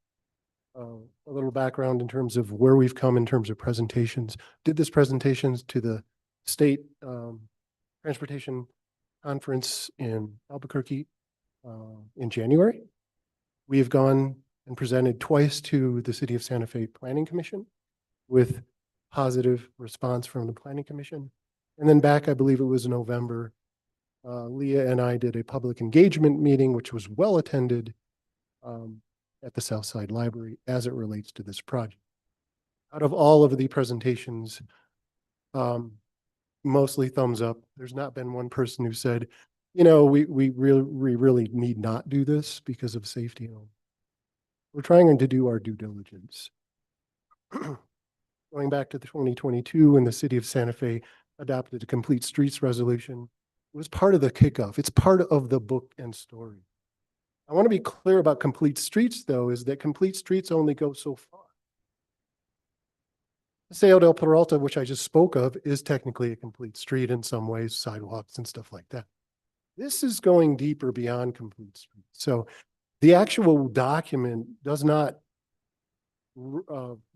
A little background in terms of where we've come in terms of presentations. Did this presentations to the state transportation conference in Albuquerque in January. We have gone and presented twice to the City of Santa Fe Planning Commission with positive response from the Planning Commission. And then back, I believe it was November, Leah and I did a public engagement meeting, which was well attended at the Southside Library as it relates to this project. Out of all of the presentations, mostly thumbs up. There's not been one person who said, you know, we really need not do this because of safety. We're trying to do our due diligence. Going back to the 2022 when the City of Santa Fe adopted a complete streets resolution, it was part of the kickoff. It's part of the book and story. I want to be clear about complete streets, though, is that complete streets only go so far. Paseo del Peralta, which I just spoke of, is technically a complete street in some ways, sidewalks and stuff like that. This is going deeper beyond complete streets. So the actual document does not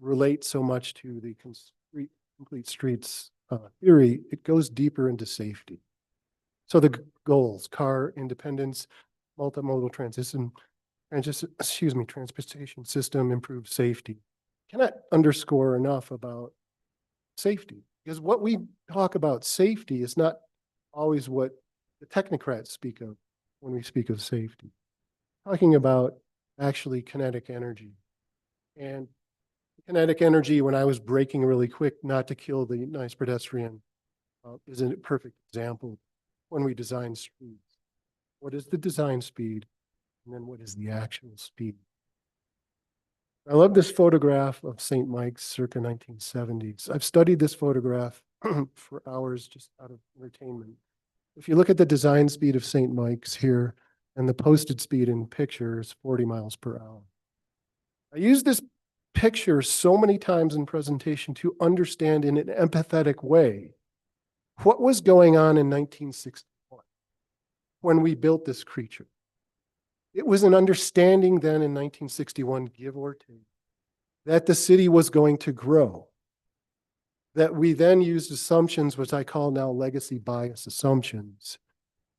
relate so much to the complete streets theory. It goes deeper into safety. So the goals: car independence, multimodal transportation system, improved safety. Cannot underscore enough about safety, because what we talk about safety is not always what the technocrats speak of when we speak of safety. Talking about actually kinetic energy. And kinetic energy, when I was braking really quick not to kill the nice pedestrian, is a perfect example when we design streets. What is the design speed? And then what is the actual speed? I love this photograph of St. Mike's circa 1970s. I've studied this photograph for hours just out of entertainment. If you look at the design speed of St. Mike's here and the posted speed in pictures, 40 miles per hour. I use this picture so many times in presentation to understand in an empathetic way what was going on in 1961 when we built this creature. It was an understanding then in 1961, give or take, that the city was going to grow. That we then used assumptions, which I call now legacy bias assumptions,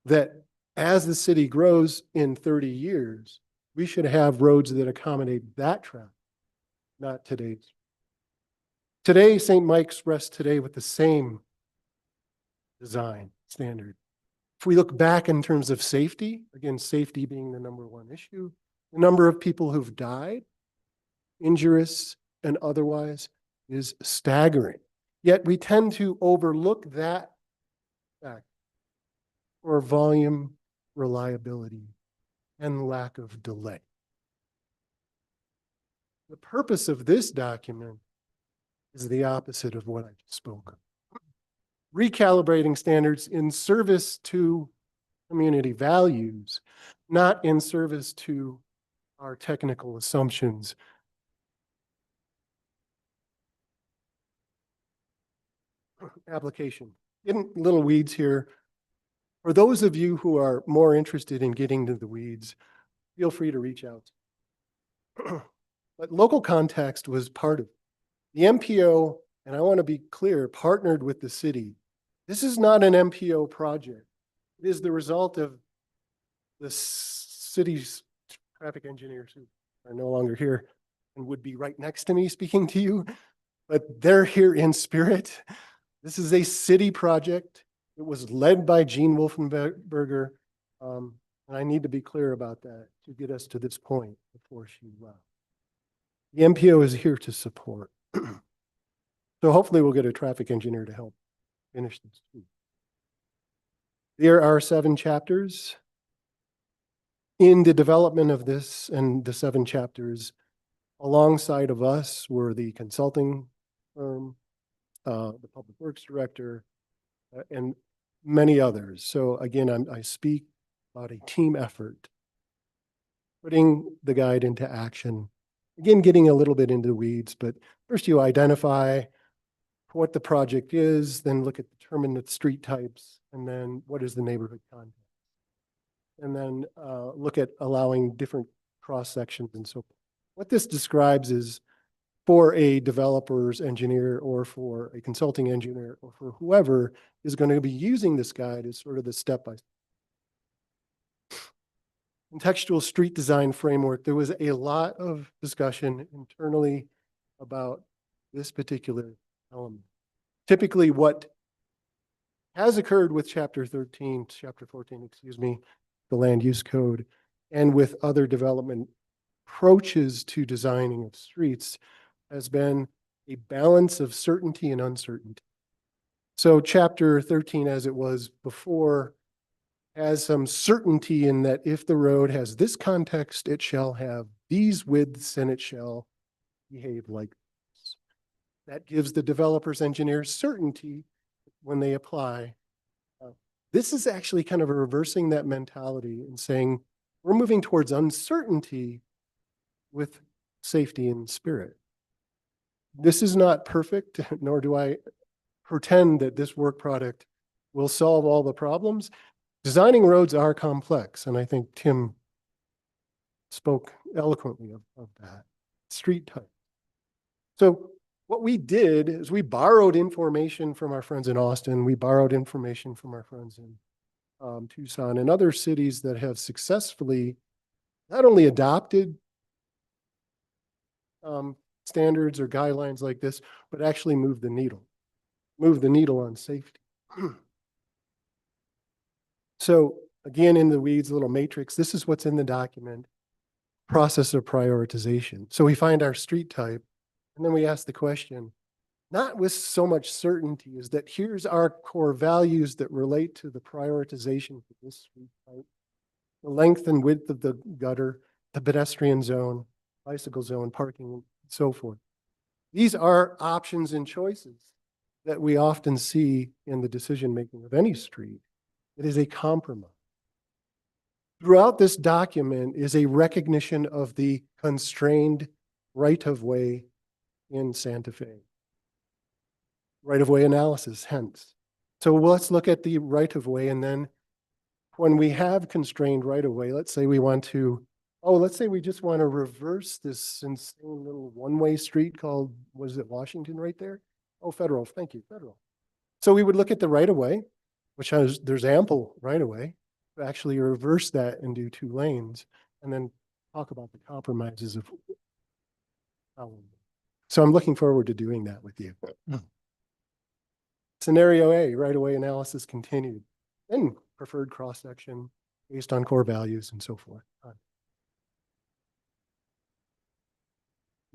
that as the city grows in 30 years, we should have roads that accommodate that traffic, not today's. Today, St. Mike's rests today with the same design standard. If we look back in terms of safety, again, safety being the number one issue, the number of people who've died, injurious and otherwise, is staggering. Yet we tend to overlook that fact for volume, reliability, and lack of delay. The purpose of this document is the opposite of what I just spoke of. Recalibrating standards in service to community values, not in service to our technical assumptions. Application. In little weeds here. For those of you who are more interested in getting to the weeds, feel free to reach out. But local context was part of it. The MPO, and I want to be clear, partnered with the city. This is not an MPO project. It is the result of the city's traffic engineers who are no longer here and would be right next to me speaking to you, but they're here in spirit. This is a city project. It was led by Gene Wolfenberger, and I need to be clear about that to get us to this point before she left. The MPO is here to support. So hopefully we'll get a traffic engineer to help finish this too. There are 7 chapters. In the development of this and the 7 chapters, alongside of us were the consulting firm, the public works director, and many others. So again, I speak about a team effort, putting the guide into action. Again, getting a little bit into the weeds, but first you identify what the project is, then determine the street types, and then what is the neighborhood context. And then look at allowing different cross sections and so forth. What this describes is for a developer's engineer or for a consulting engineer or for whoever is going to be using this guide is sort of the step-by-step. Contextual street design framework, there was a lot of discussion internally about this particular element. Typically what has occurred with chapter 14, excuse me, the land use code, and with other development approaches to designing of streets has been a balance of certainty and uncertainty. So chapter 13, as it was before, has some certainty in that if the road has this context, it shall have these widths and it shall behave like this. That gives the developer's engineers certainty when they apply. This is actually kind of reversing that mentality and saying, we're moving towards uncertainty with safety in spirit. This is not perfect, nor do I pretend that this work product will solve all the problems. Designing roads are complex, and I think Tim spoke eloquently of that. Street type. So what we did is we borrowed information from our friends in Austin. We borrowed information from our friends in Tucson and other cities that have successfully not only adopted standards or guidelines like this, but actually moved the needle on safety. So again, in the weeds, a little matrix, this is what's in the document, process of prioritization. So we find our street type, and then we ask the question, not with so much certainty, is that here's our core values that relate to the prioritization for this street type, the length and width of the gutter, the pedestrian zone, bicycle zone, parking, and so forth. These are options and choices that we often see in the decision-making of any street. It is a compromise. Throughout this document is a recognition of the constrained right-of-way in Santa Fe. Right-of-way analysis, hence. So let's look at the right-of-way, and then when we have constrained right-of-way, let's say we want to, let's say we just want to reverse this insane little one-way street called, was it Washington right there? Oh, Federal, thank you, Federal. So we would look at the right-of-way, which has, there's ample right-of-way, to actually reverse that and do 2 lanes, and then talk about the compromises of how. So I'm looking forward to doing that with you. Scenario A, right-of-way analysis continued, then preferred cross-section based on core values and so forth.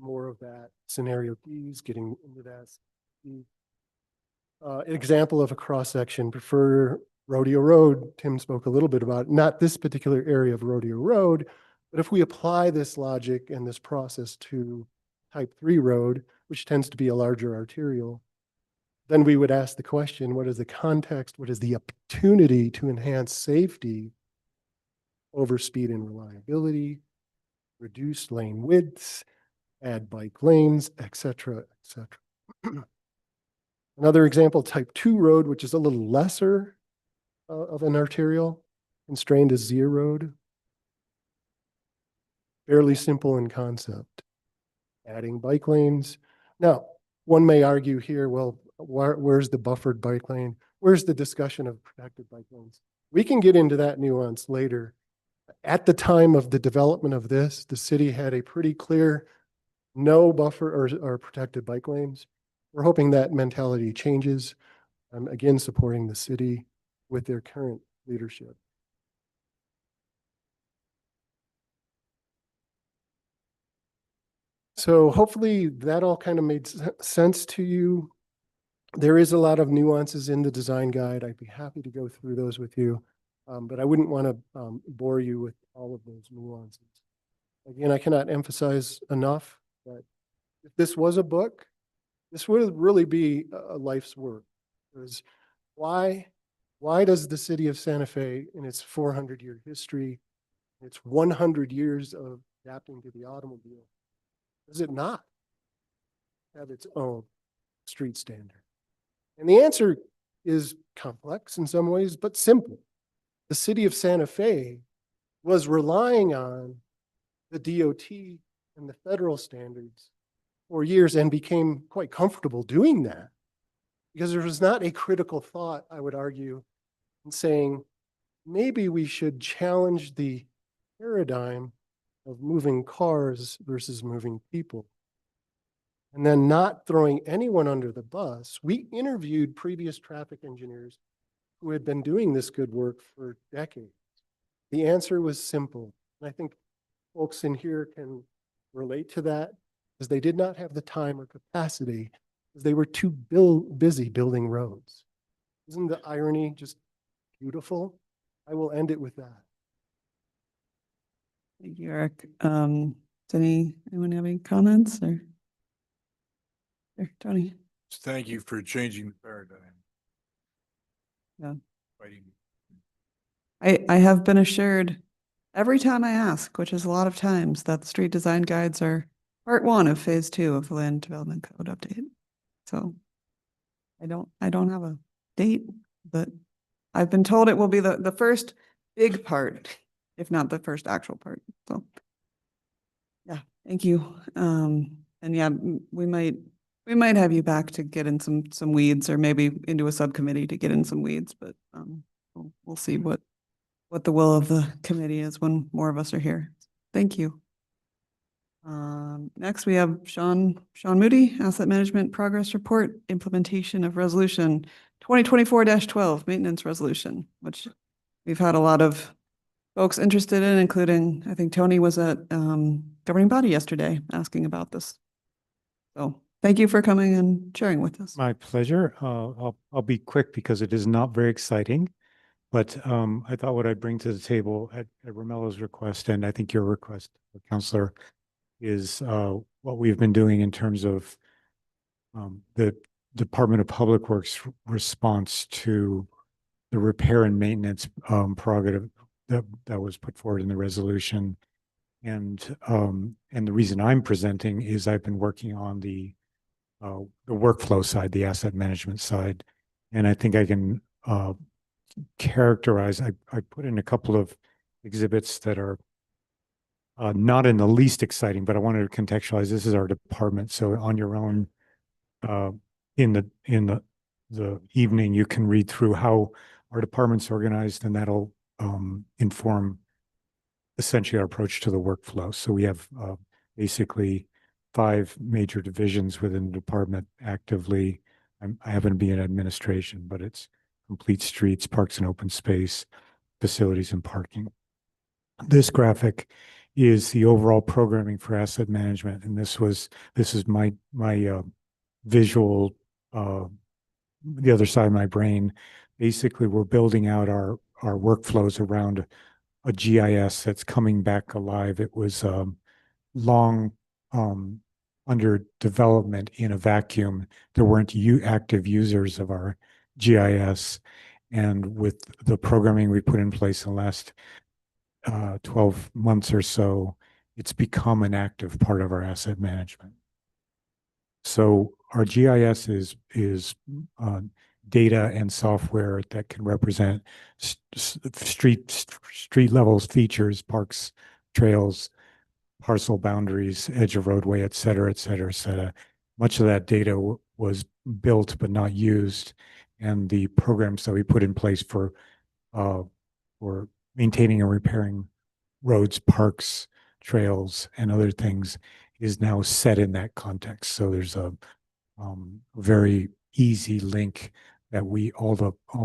More of that. Scenario B is getting into that. Example of a cross-section, prefer Rodeo Road. Tim spoke a little bit about, not this particular area of Rodeo Road, but if we apply this logic and this process to type 3 road, which tends to be a larger arterial, then we would ask the question, what is the context? What is the opportunity to enhance safety over speed and reliability, reduce lane widths, add bike lanes, et cetera, et cetera. Another example, type 2 road, which is a little lesser of an arterial, constrained as Z road. Fairly simple in concept. Adding bike lanes. Now, one may argue here, well, where's the buffered bike lane? Where's the discussion of protected bike lanes? We can get into that nuance later. At the time of the development of this, the city had a pretty clear no buffer or protected bike lanes. We're hoping that mentality changes. I'm again supporting the city with their current leadership. So hopefully that all kind of made sense to you. There is a lot of nuances in the design guide. I'd be happy to go through those with you, but I wouldn't want to bore you with all of those nuances. Again, I cannot emphasize enough that if this was a book, this would really be a life's work. Because why does the city of Santa Fe, in its 400-year history, its 100 years of adapting to the automobile, does it not have its own street standard? And the answer is complex in some ways, but simple. The city of Santa Fe was relying on the DOT and the federal standards for years and became quite comfortable doing that because there was not a critical thought, I would argue, in saying maybe we should challenge the paradigm of moving cars versus moving people. And then not throwing anyone under the bus. We interviewed previous traffic engineers who had been doing this good work for decades. The answer was simple. And I think folks in here can relate to that because they did not have the time or capacity because they were too busy building roads. Isn't the irony just beautiful? I will end it with that. Thank you, Eric. Does anyone have any comments or? There, Tony? Thank you for changing the paradigm. Yeah. Fighting. I have been assured every time I ask, which is a lot of times, that the street design guides are part 1 of phase 2 of the land development code update. So I don't have a date, but I've been told it will be the first big part, if not the first actual part. So yeah, thank you. And yeah, we might have you back to get in some weeds, or maybe into a subcommittee to get in some weeds, but we'll see what the will of the committee is when more of us are here. Thank you. Next we have Sean Moody, Asset Management Progress Report, Implementation of Resolution 2024-12, Maintenance Resolution, which we've had a lot of folks interested in, including, I think Tony was at governing body yesterday asking about this. So thank you for coming and sharing with us. My pleasure. I'll be quick because it is not very exciting, but I thought what I'd bring to the table at Romella's request, and I think your request, Councilor, is what we've been doing in terms of the Department of Public Works response to the repair and maintenance prerogative that was put forward in the resolution. And the reason I'm presenting is I've been working on the workflow side, the asset management side. And I think I can characterize, I put in a couple of exhibits that are not in the least exciting, but I wanted to contextualize, this is our department. So on your own, in the evening, you can read through how our department's organized, and that'll inform essentially our approach to the workflow. So we have basically 5 major divisions within the department actively. I happen to be in administration, but it's complete streets, parks and open space, facilities and parking. This graphic is the overall programming for asset management. And this is my visual, the other side of my brain. Basically, we're building out our workflows around a GIS that's coming back alive. It was long under development in a vacuum. There weren't active users of our GIS. And with the programming we put in place in the last 12 months or so, it's become an active part of our asset management. So our GIS is data and software that can represent street levels, features, parks, trails, parcel boundaries, edge of roadway, et cetera, et cetera, et cetera. Much of that data was built but not used, and the programs that we put in place for maintaining and repairing roads, parks, trails, and other things is now set in that context. So there's a very easy link that all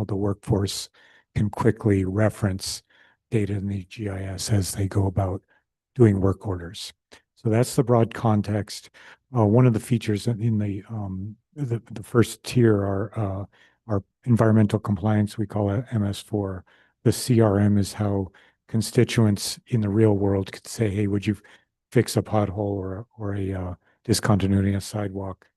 the workforce can quickly reference data in the GIS as they go about doing work orders. So that's the broad context. One of the features in the first tier are our environmental compliance. We call it MS4. The CRM is how constituents in the real world could say, "Hey, would you fix a pothole or a discontinuity in a sidewalk?"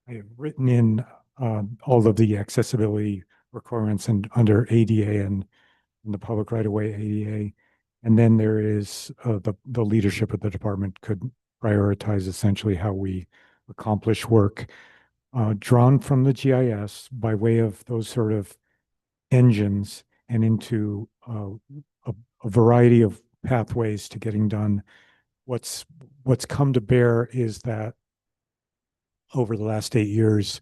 I have written in all of the accessibility requirements and under ADA and the public right-of-way ADA. And then there is the leadership of the department could prioritize essentially how we accomplish work drawn from the GIS by way of those sort of engines and into a variety of pathways to getting done. What's come to bear is that over the last 8 years,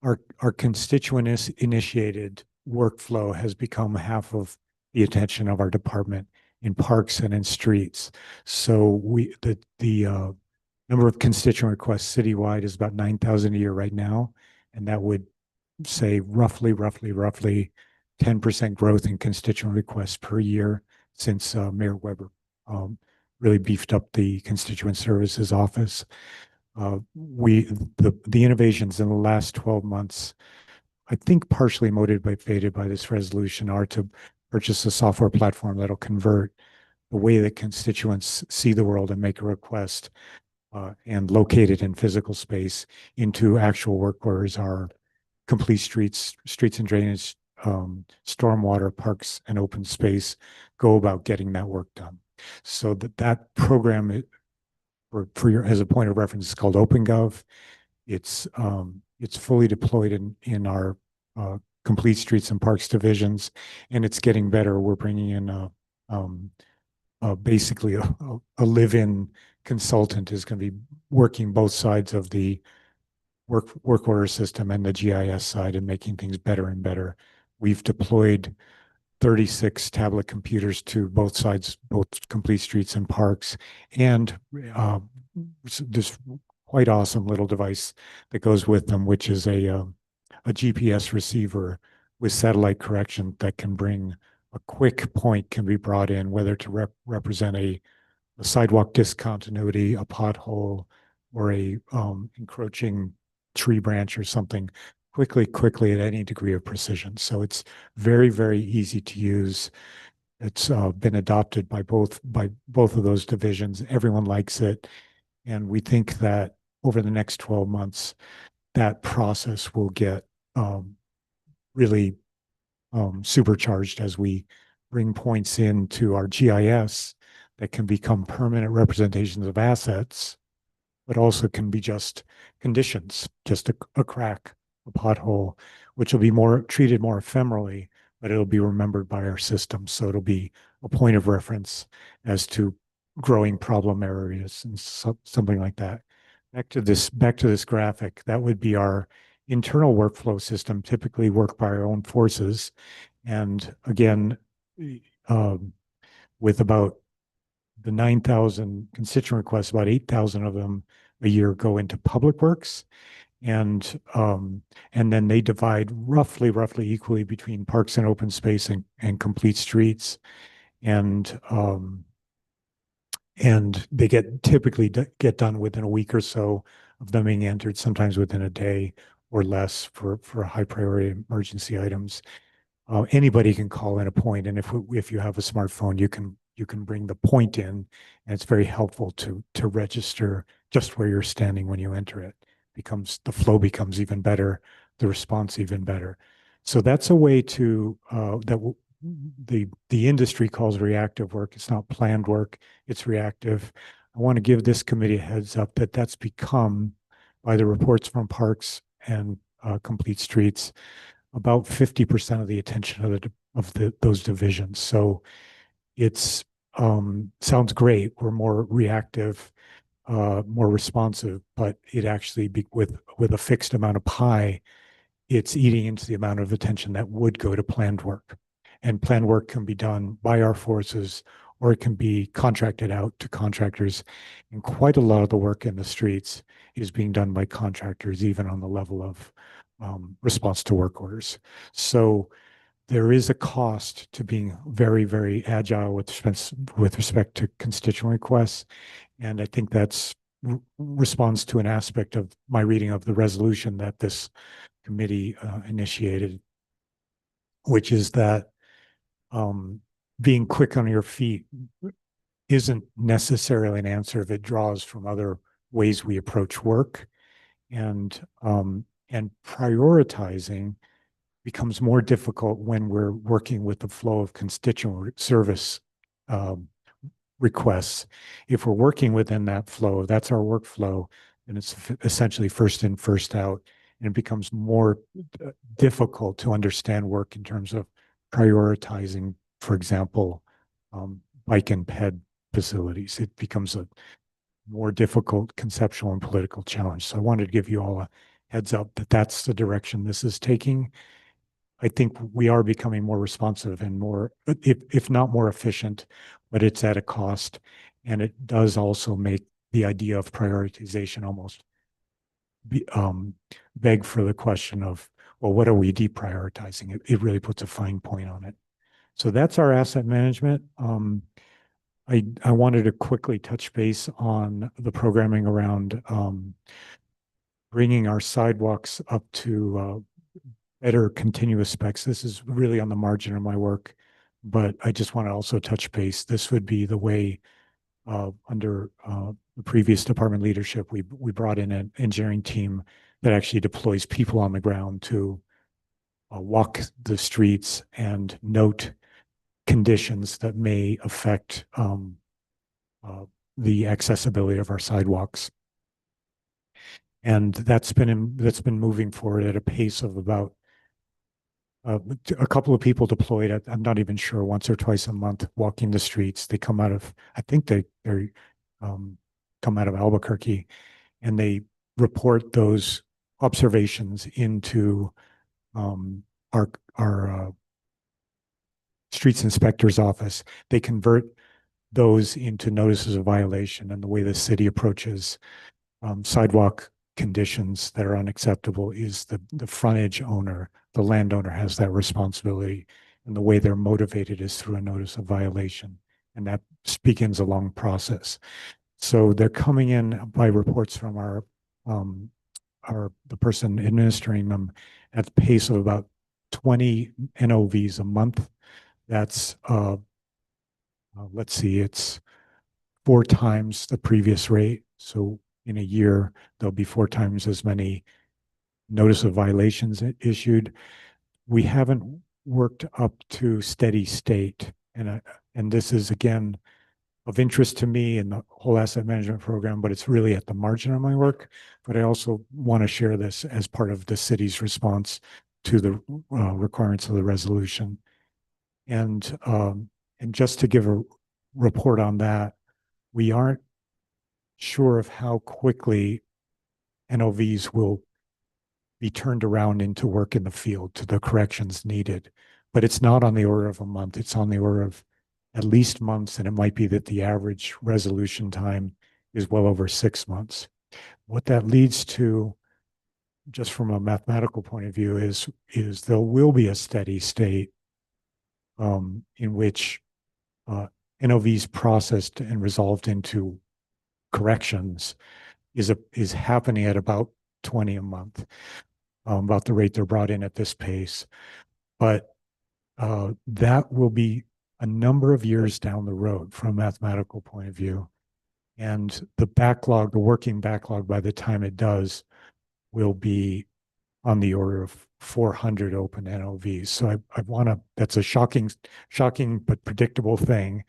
our constituent initiated workflow has become half of the attention of our department in parks and in streets. So the number of constituent requests citywide is about 9,000 a year right now, and that would say roughly 10% growth in constituent requests per year since Mayor Weber really beefed up the constituent services office. The innovations in the last 12 months, I think partially motivated by this resolution, are to purchase a software platform that'll convert the way that constituents see the world and make a request and locate it in physical space into actual work orders. Our complete streets and drainage, stormwater, parks, and open space go about getting that work done. So that program, as a point of reference, is called OpenGov. It's fully deployed in our complete streets and parks divisions, and it's getting better. We're bringing in basically a live-in consultant is going to be working both sides of the work order system and the GIS side and making things better and better. We've deployed 36 tablet computers to both sides, both complete streets and parks, and this quite awesome little device that goes with them, which is a GPS receiver with satellite correction that can bring a quick point can be brought in, whether to represent a sidewalk discontinuity, a pothole, or a encroaching tree branch or something quickly at any degree of precision. So it's very easy to use. It's been adopted by both of those divisions. Everyone likes it. And we think that over the next 12 months, that process will get really supercharged as we bring points into our GIS that can become permanent representations of assets, but also can be just conditions, just a crack, a pothole, which will be treated more ephemerally, but it'll be remembered by our system. So it'll be a point of reference as to growing problem areas and something like that. Back to this graphic, that would be our internal workflow system, typically work by our own forces. And again, with about the 9,000 constituent requests, about 8,000 of them a year go into public works. And then they divide roughly equally between parks and open space and complete streets. And they typically get done within a week or so of them being entered, sometimes within a day or less for high priority emergency items. Anybody can call in a point, and if you have a smartphone, you can bring the point in, and it's very helpful to register just where you're standing when you enter it. The flow becomes even better, the response even better. So that's a way to that the industry calls reactive work. It's not planned work, it's reactive. I want to give this committee a heads up that that's become, by the reports from Parks and Complete Streets, about 50% of the attention of those divisions. So it's sounds great. We're more reactive, more responsive, but it actually with a fixed amount of pie, it's eating into the amount of attention that would go to planned work. And planned work can be done by our forces, or it can be contracted out to contractors. And quite a lot of the work in the streets is being done by contractors, even on the level of response to work orders. So there is a cost to being very agile with respect to constituent requests. And I think that's responds to an aspect of my reading of the resolution that this committee initiated, which is that being quick on your feet isn't necessarily an answer if it draws from other ways we approach work. And prioritizing becomes more difficult when we're working with the flow of constituent service requests. If we're working within that flow, that's our workflow, and it's essentially first in, first out. And it becomes more difficult to understand work in terms of prioritizing, for example, bike and ped facilities. It becomes a more difficult conceptual and political challenge. So I wanted to give you all a heads up that that's the direction this is taking. I think we are becoming more responsive and more, if not more efficient, but it's at a cost. And it does also make the idea of prioritization almost beg for the question of, well, what are we deprioritizing? It really puts a fine point on it. So that's our asset management. I wanted to quickly touch base on the programming around bringing our sidewalks up to better continuous specs. This is really on the margin of my work, but I just want to also touch base. This would be the way under the previous department leadership, we brought in an engineering team that actually deploys people on the ground to walk the streets and note conditions that may affect the accessibility of our sidewalks. And that's been moving forward at a pace of about a couple of people deployed at, I'm not even sure, once or twice a month, walking the streets. They come out of, I think they're come out of Albuquerque, and they report those observations into our streets inspector's office. They convert those into notices of violation, and the way the city approaches sidewalk conditions that are unacceptable is the frontage owner, the landowner has that responsibility. And the way they're motivated is through a notice of violation. And that begins a long process. So they're coming in by reports from the person administering them at the pace of about 20 NOVs a month. That's let's see, it's 4 times the previous rate. So in a year, there'll be 4 times as many notice of violations issued. We haven't worked up to steady state. And this is, again, of interest to me in the whole asset management program, but it's really at the margin of my work. But I also want to share this as part of the city's response to the requirements of the resolution. And just to give a report on that, we aren't sure of how quickly NOVs will be turned around into work in the field to the corrections needed. But it's not on the order of a month. It's on the order of at least months, and it might be that the average resolution time is well over 6 months. What that leads to, just from a mathematical point of view, is there will be a steady state in which NOVs processed and resolved into corrections is happening at about 20 a month, about the rate they're brought in at this pace. But that will be a number of years down the road from a mathematical point of view. And the backlog, the working backlog, by the time it does, will be on the order of 400 open NOVs. So I want to, that's a shocking but predictable thing.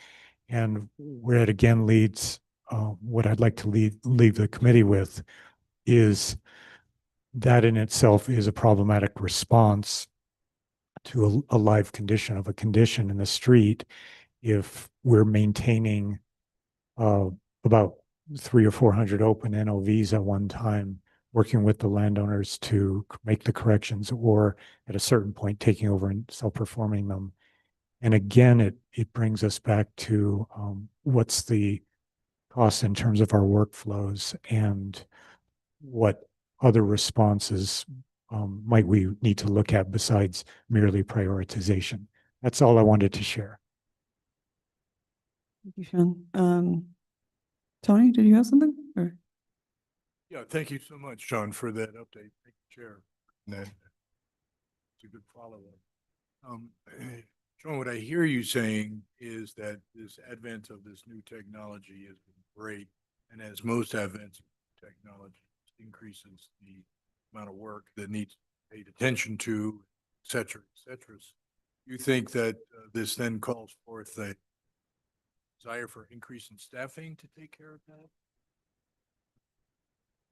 And where it again leads, what I'd like to leave the committee with is that in itself is a problematic response to a live condition of a condition in the street if we're maintaining about 300 or 400 open NOVs at one time, working with the landowners to make the corrections, or at a certain point taking over and self-performing them. And again, it brings us back to what's the cost in terms of our workflows, and what other responses might we need to look at besides merely prioritization. That's all I wanted to share. Thank you, Sean. Tony, did you have something? Or? Yeah, thank you so much, Sean, for that update. Thank you, Chair. And then it's a good follow-up. Sean, what I hear you saying is that this advent of this new technology has been great, and as most advents of technology, increases the amount of work that needs paid attention to, et cetera, et cetera. You think that this then calls forth a desire for increase in staffing to take care of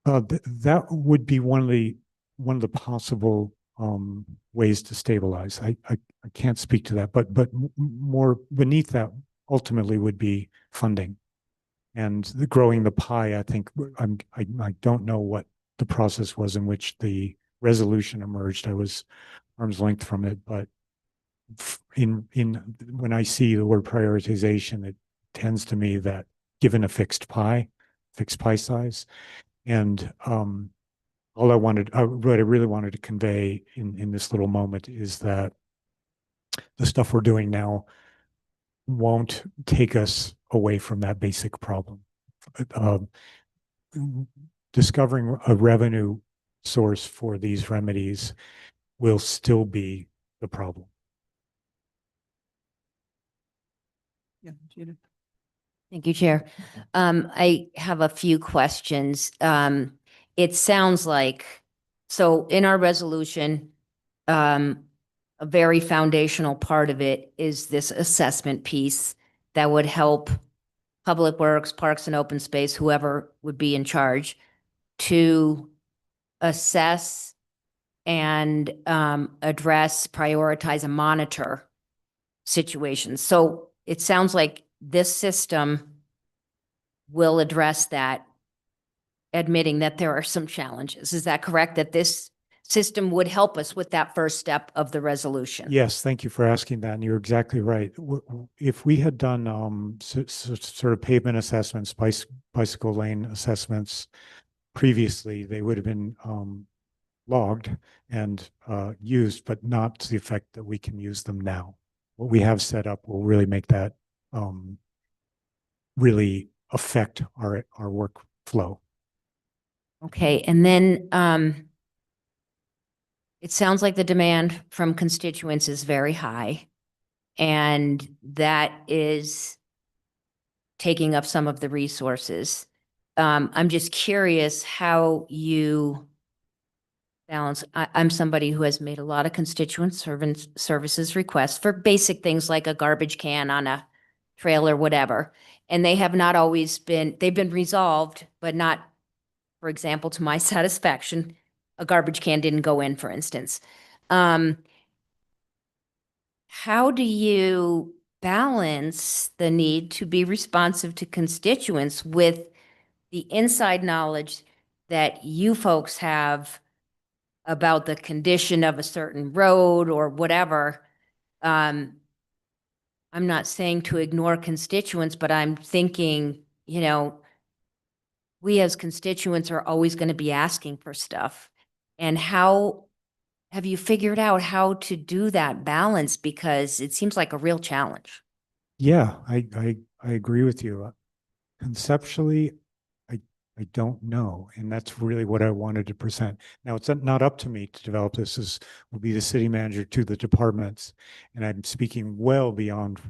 that? That would be one of the possible ways to stabilize. I can't speak to that, but more beneath that ultimately would be funding and growing the pie. I think I don't know what the process was in which the resolution emerged. I was arm's length from it, but in when I see the word prioritization, it tends to me that given a fixed pie size, and what I really wanted to convey in this little moment is that the stuff we're doing now won't take us away from that basic problem. Uh, Discovering a revenue source for these remedies will still be the problem. Yeah, Judith. Thank you, Chair. I have a few questions. It sounds like, so in our resolution, a very foundational part of it is this assessment piece that would help Public Works, Parks and Open Space, whoever would be in charge, to assess and address, prioritize, and monitor situations. So it sounds like this system will address that, admitting that there are some challenges. Is that correct? That this system would help us with that first step of the resolution? Yes, thank you for asking that. And you're exactly right. If we had done sort of pavement assessments, bicycle lane assessments previously, they would have been logged and used, but not to the effect that we can use them now. What we have set up will really make that really affect our workflow. Okay, and then it sounds like the demand from constituents is very high, and that is taking up some of the resources. I'm just curious how you balance. I'm somebody who has made a lot of constituent services requests for basic things like a garbage can on a trail or whatever. And they have not always they've been resolved, but not, for example, to my satisfaction. A garbage can didn't go in, for instance. How do you balance the need to be responsive to constituents with the inside knowledge that you folks have about the condition of a certain road or whatever? I'm not saying to ignore constituents, but I'm thinking, we as constituents are always going to be asking for stuff. And how have you figured out how to do that balance? Because it seems like a real challenge. Yeah, I agree with you. Conceptually, I don't know, and that's really what I wanted to present. Now, it's not up to me to develop this. This will be the city manager to the departments, and I'm speaking well beyond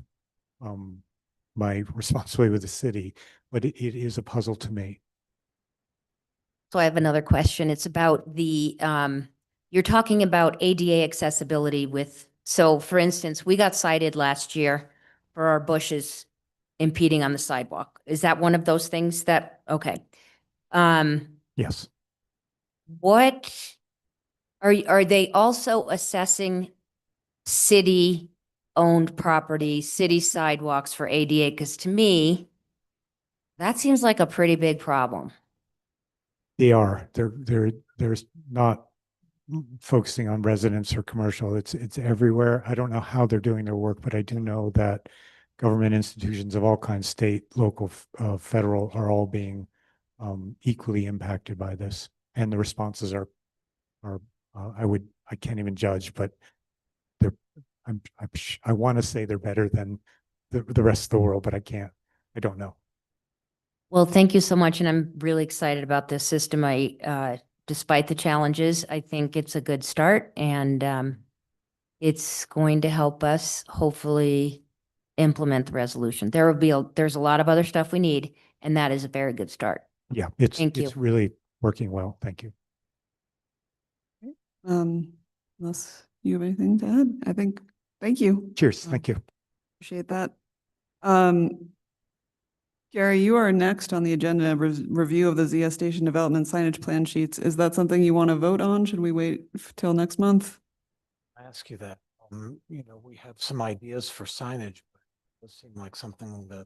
my responsibility with the city, but it is a puzzle to me. So I have another question. It's about the, you're talking about ADA accessibility so for instance, we got cited last year for our bushes impeding on the sidewalk. Is that one of those things okay. Yes. What are they also assessing city-owned property, city sidewalks for ADA? Because to me, that seems like a pretty big problem. They are. There's not focusing on residents or commercial. It's everywhere. I don't know how they're doing their work, but I do know that government institutions of all kinds, state, local, federal, are all being equally impacted by this. And the responses are I can't even judge, but they're, I want to say they're better than the rest of the world, but I don't know. Well, thank you so much. And I'm really excited about this system. Despite the challenges, I think it's a good start, and it's going to help us hopefully implement the resolution. There's a lot of other stuff we need, and that is a very good start. Yeah, Thank you. it's really working well. Thank you. Unless you have anything to add, thank you. Cheers. Thank you. Appreciate that. Gary, you are next on the agenda, review of the ZS Station Development signage plan sheets. Is that something you want to vote on? Should we wait till next month? I ask you that, we have some ideas for signage, but it does seem like something that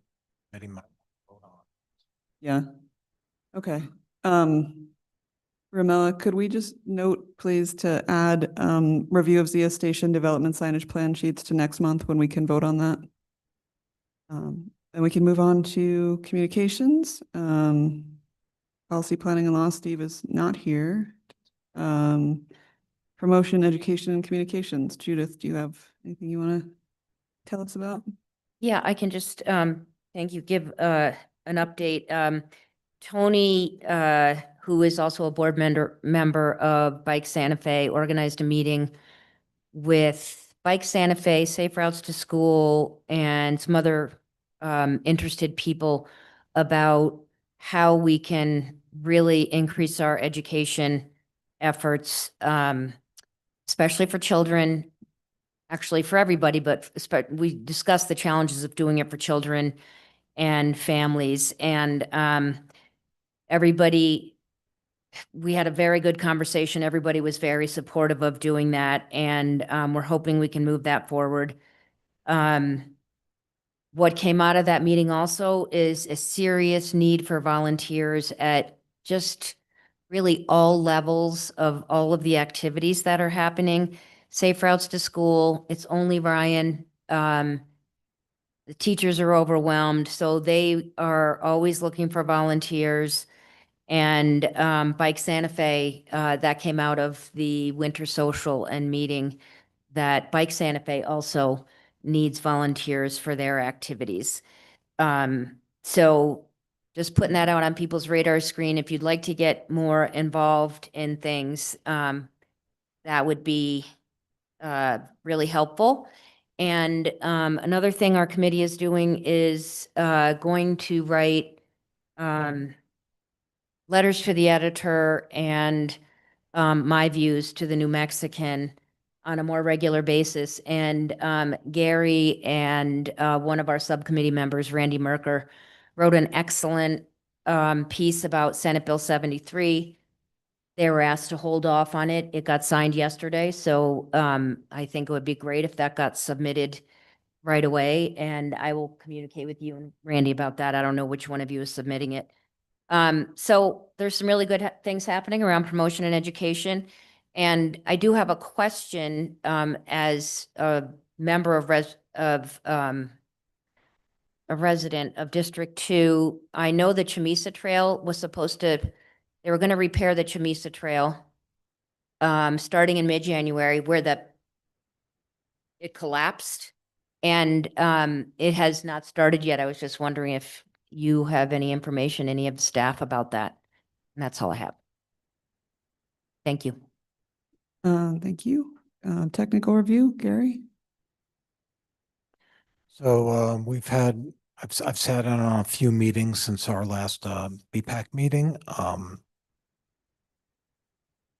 Betty might vote on. Yeah. Okay. Ramella, could we just note, please, to add, review of ZS Station Development signage plan sheets to next month when we can vote on that? And we can move on to communications. Policy, planning and law, Steve is not here. Promotion, education and communications. Judith, do you have anything you want to tell us about? Yeah, I can just, thank you, give an update. Tony, who is also a board member of Bike Santa Fe, organized a meeting with Bike Santa Fe, Safe Routes to School, and some other interested people about how we can really increase our education efforts, especially for children, actually for everybody, but we discussed the challenges of doing it for children and families. And everybody, we had a very good conversation. Everybody was very supportive of doing that. And we're hoping we can move that forward. What came out of that meeting also is a serious need for volunteers at just really all levels of all of the activities that are happening. Safe Routes to School, it's only Ryan. The teachers are overwhelmed, so they are always looking for volunteers. And Bike Santa Fe, that came out of the winter social and meeting, that Bike Santa Fe also needs volunteers for their activities. So just putting that out on people's radar screen. If you'd like to get more involved in things, that would be really helpful. And another thing our committee is doing is going to write letters to the editor and my views to the New Mexican on a more regular basis. And Gary and one of our subcommittee members, Randy Merker, wrote an excellent piece about Senate Bill 73. They were asked to hold off on it. It got signed yesterday. So I think it would be great if that got submitted right away. And I will communicate with you and Randy about that. I don't know which one of you is submitting it. So there's some really good things happening around promotion and education. And I do have a question, as a member of a resident of District 2. I know the Chamisa Trail was they were gonna repair the Chamisa Trail, starting in mid-January where it collapsed. And, it has not started yet. I was just wondering if you have any information, any of the staff about that. And that's all I have. Thank you. Thank you. Technical review, Gary? So I've sat in on a few meetings since our last BPAC meeting.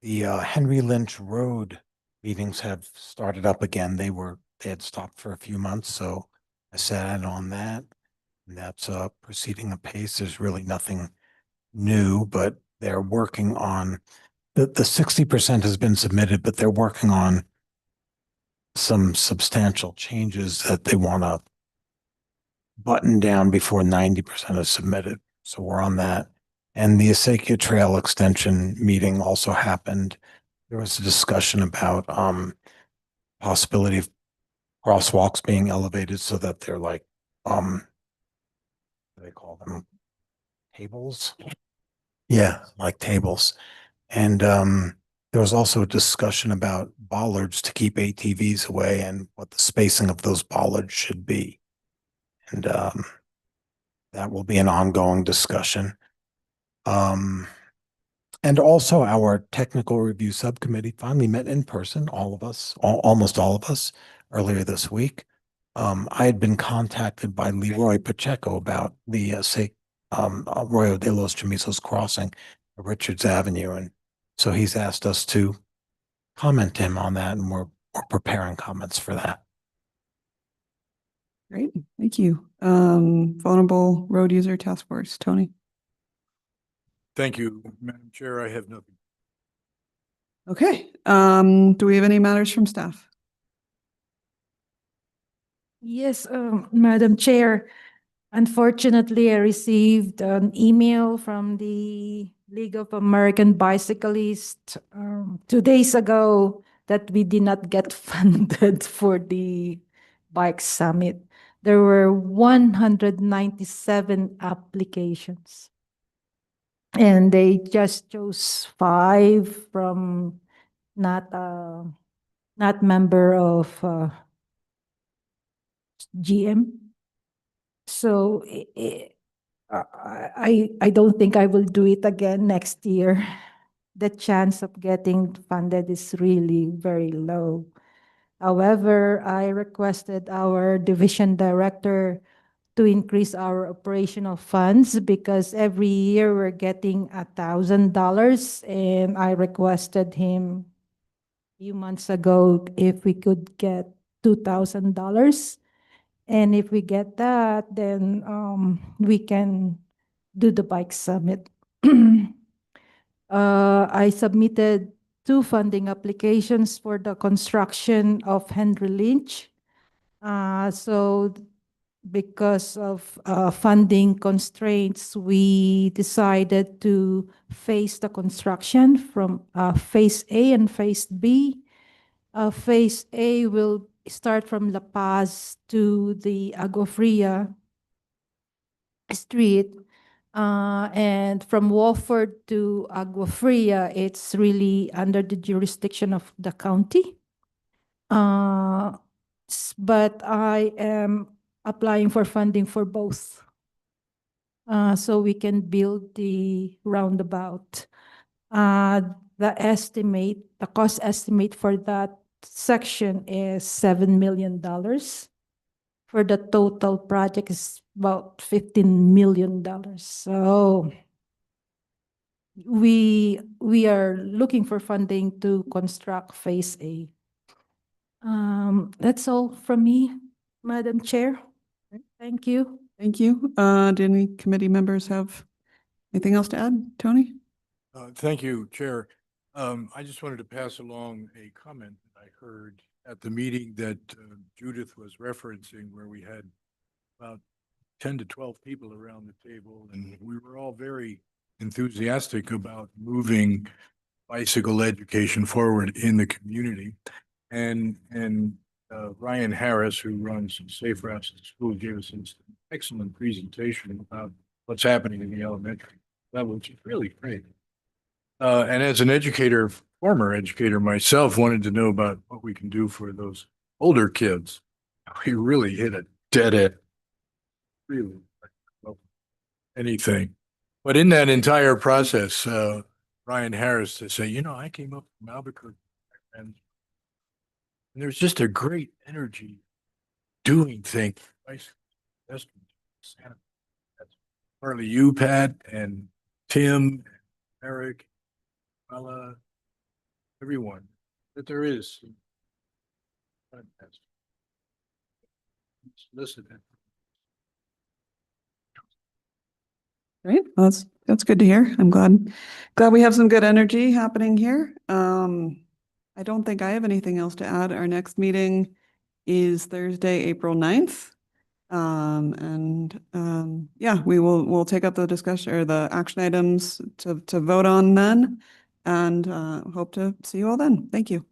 The Henry Lynch Road meetings have started up again. They had stopped for a few months, so I sat in on that. And that's proceeding apace. There's really nothing new, but they're working on the 60% has been submitted, but they're working on some substantial changes that they want to button down before 90% is submitted. So we're on that. And the Asakia Trail Extension meeting also happened. There was a discussion about possibility of crosswalks being elevated so that they're like what do they call them? Tables? Yeah, like tables. And there was also a discussion about bollards to keep ATVs away and what the spacing of those bollards should be. And that will be an ongoing discussion. And also our technical review subcommittee finally met in person, all of us, almost all of us, earlier this week. I had been contacted by Leroy Pacheco about the Arroyo de los Chamisos crossing of Richards Avenue. And so he's asked us to comment to him on that, and we're preparing comments for that. Great, thank you. Vulnerable Road User Task Force, Tony. Thank you, Madam Chair. I have nothing. Okay, do we have any matters from staff? Yes, Madam Chair. Unfortunately, I received an email from the League of American Bicyclists 2 days ago that we did not get funded for the bike summit. There were 197 applications. And they just chose 5 from not member of GM. So I don't think I will do it again next year. The chance of getting funded is really very low. However, I requested our division director to increase our operational funds because every year we're getting $1,000, and I requested him a few months ago if we could get $2,000. And if we get that, then we can do the bike summit. I submitted 2 funding applications for the construction of Henry Lynch. So because of funding constraints, we decided to phase the construction from Phase A and Phase B. Phase A will start from La Paz to the Agua Fria Street. And from Wofford to Agua Fria, it's really under the jurisdiction of the county. But I am applying for funding for both. So we can build the roundabout. The cost estimate for that section is $7 million. For the total project is about $15 million. So we are looking for funding to construct Phase A. That's all from me, Madam Chair. Thank you. Thank you. Do any committee members have anything else to add? Tony? Thank you, Chair. I just wanted to pass along a comment that I heard at the meeting that Judith was referencing, where we had about 10 to 12 people around the table, and we were all very enthusiastic about moving bicycle education forward in the community. And Ryan Harris, who runs Safe Routes to School, gave us an excellent presentation about what's happening in the elementary level, which is really great. And as an educator, former educator myself, wanted to know about what we can do for those older kids. We really hit a dead end. Really, well, anything. But in that entire process, Ryan Harris to say, I came up from Albuquerque, and there's just a great energy doing things. That's partly you, Pat, and Tim, Eric, Bella, everyone that there is. Listen. Great. Well, that's good to hear. I'm glad we have some good energy happening here. I don't think I have anything else to add. Our next meeting is Thursday, April 9th. Yeah, we'll take up the discussion or the action items to vote on then, and hope to see you all then. Thank you.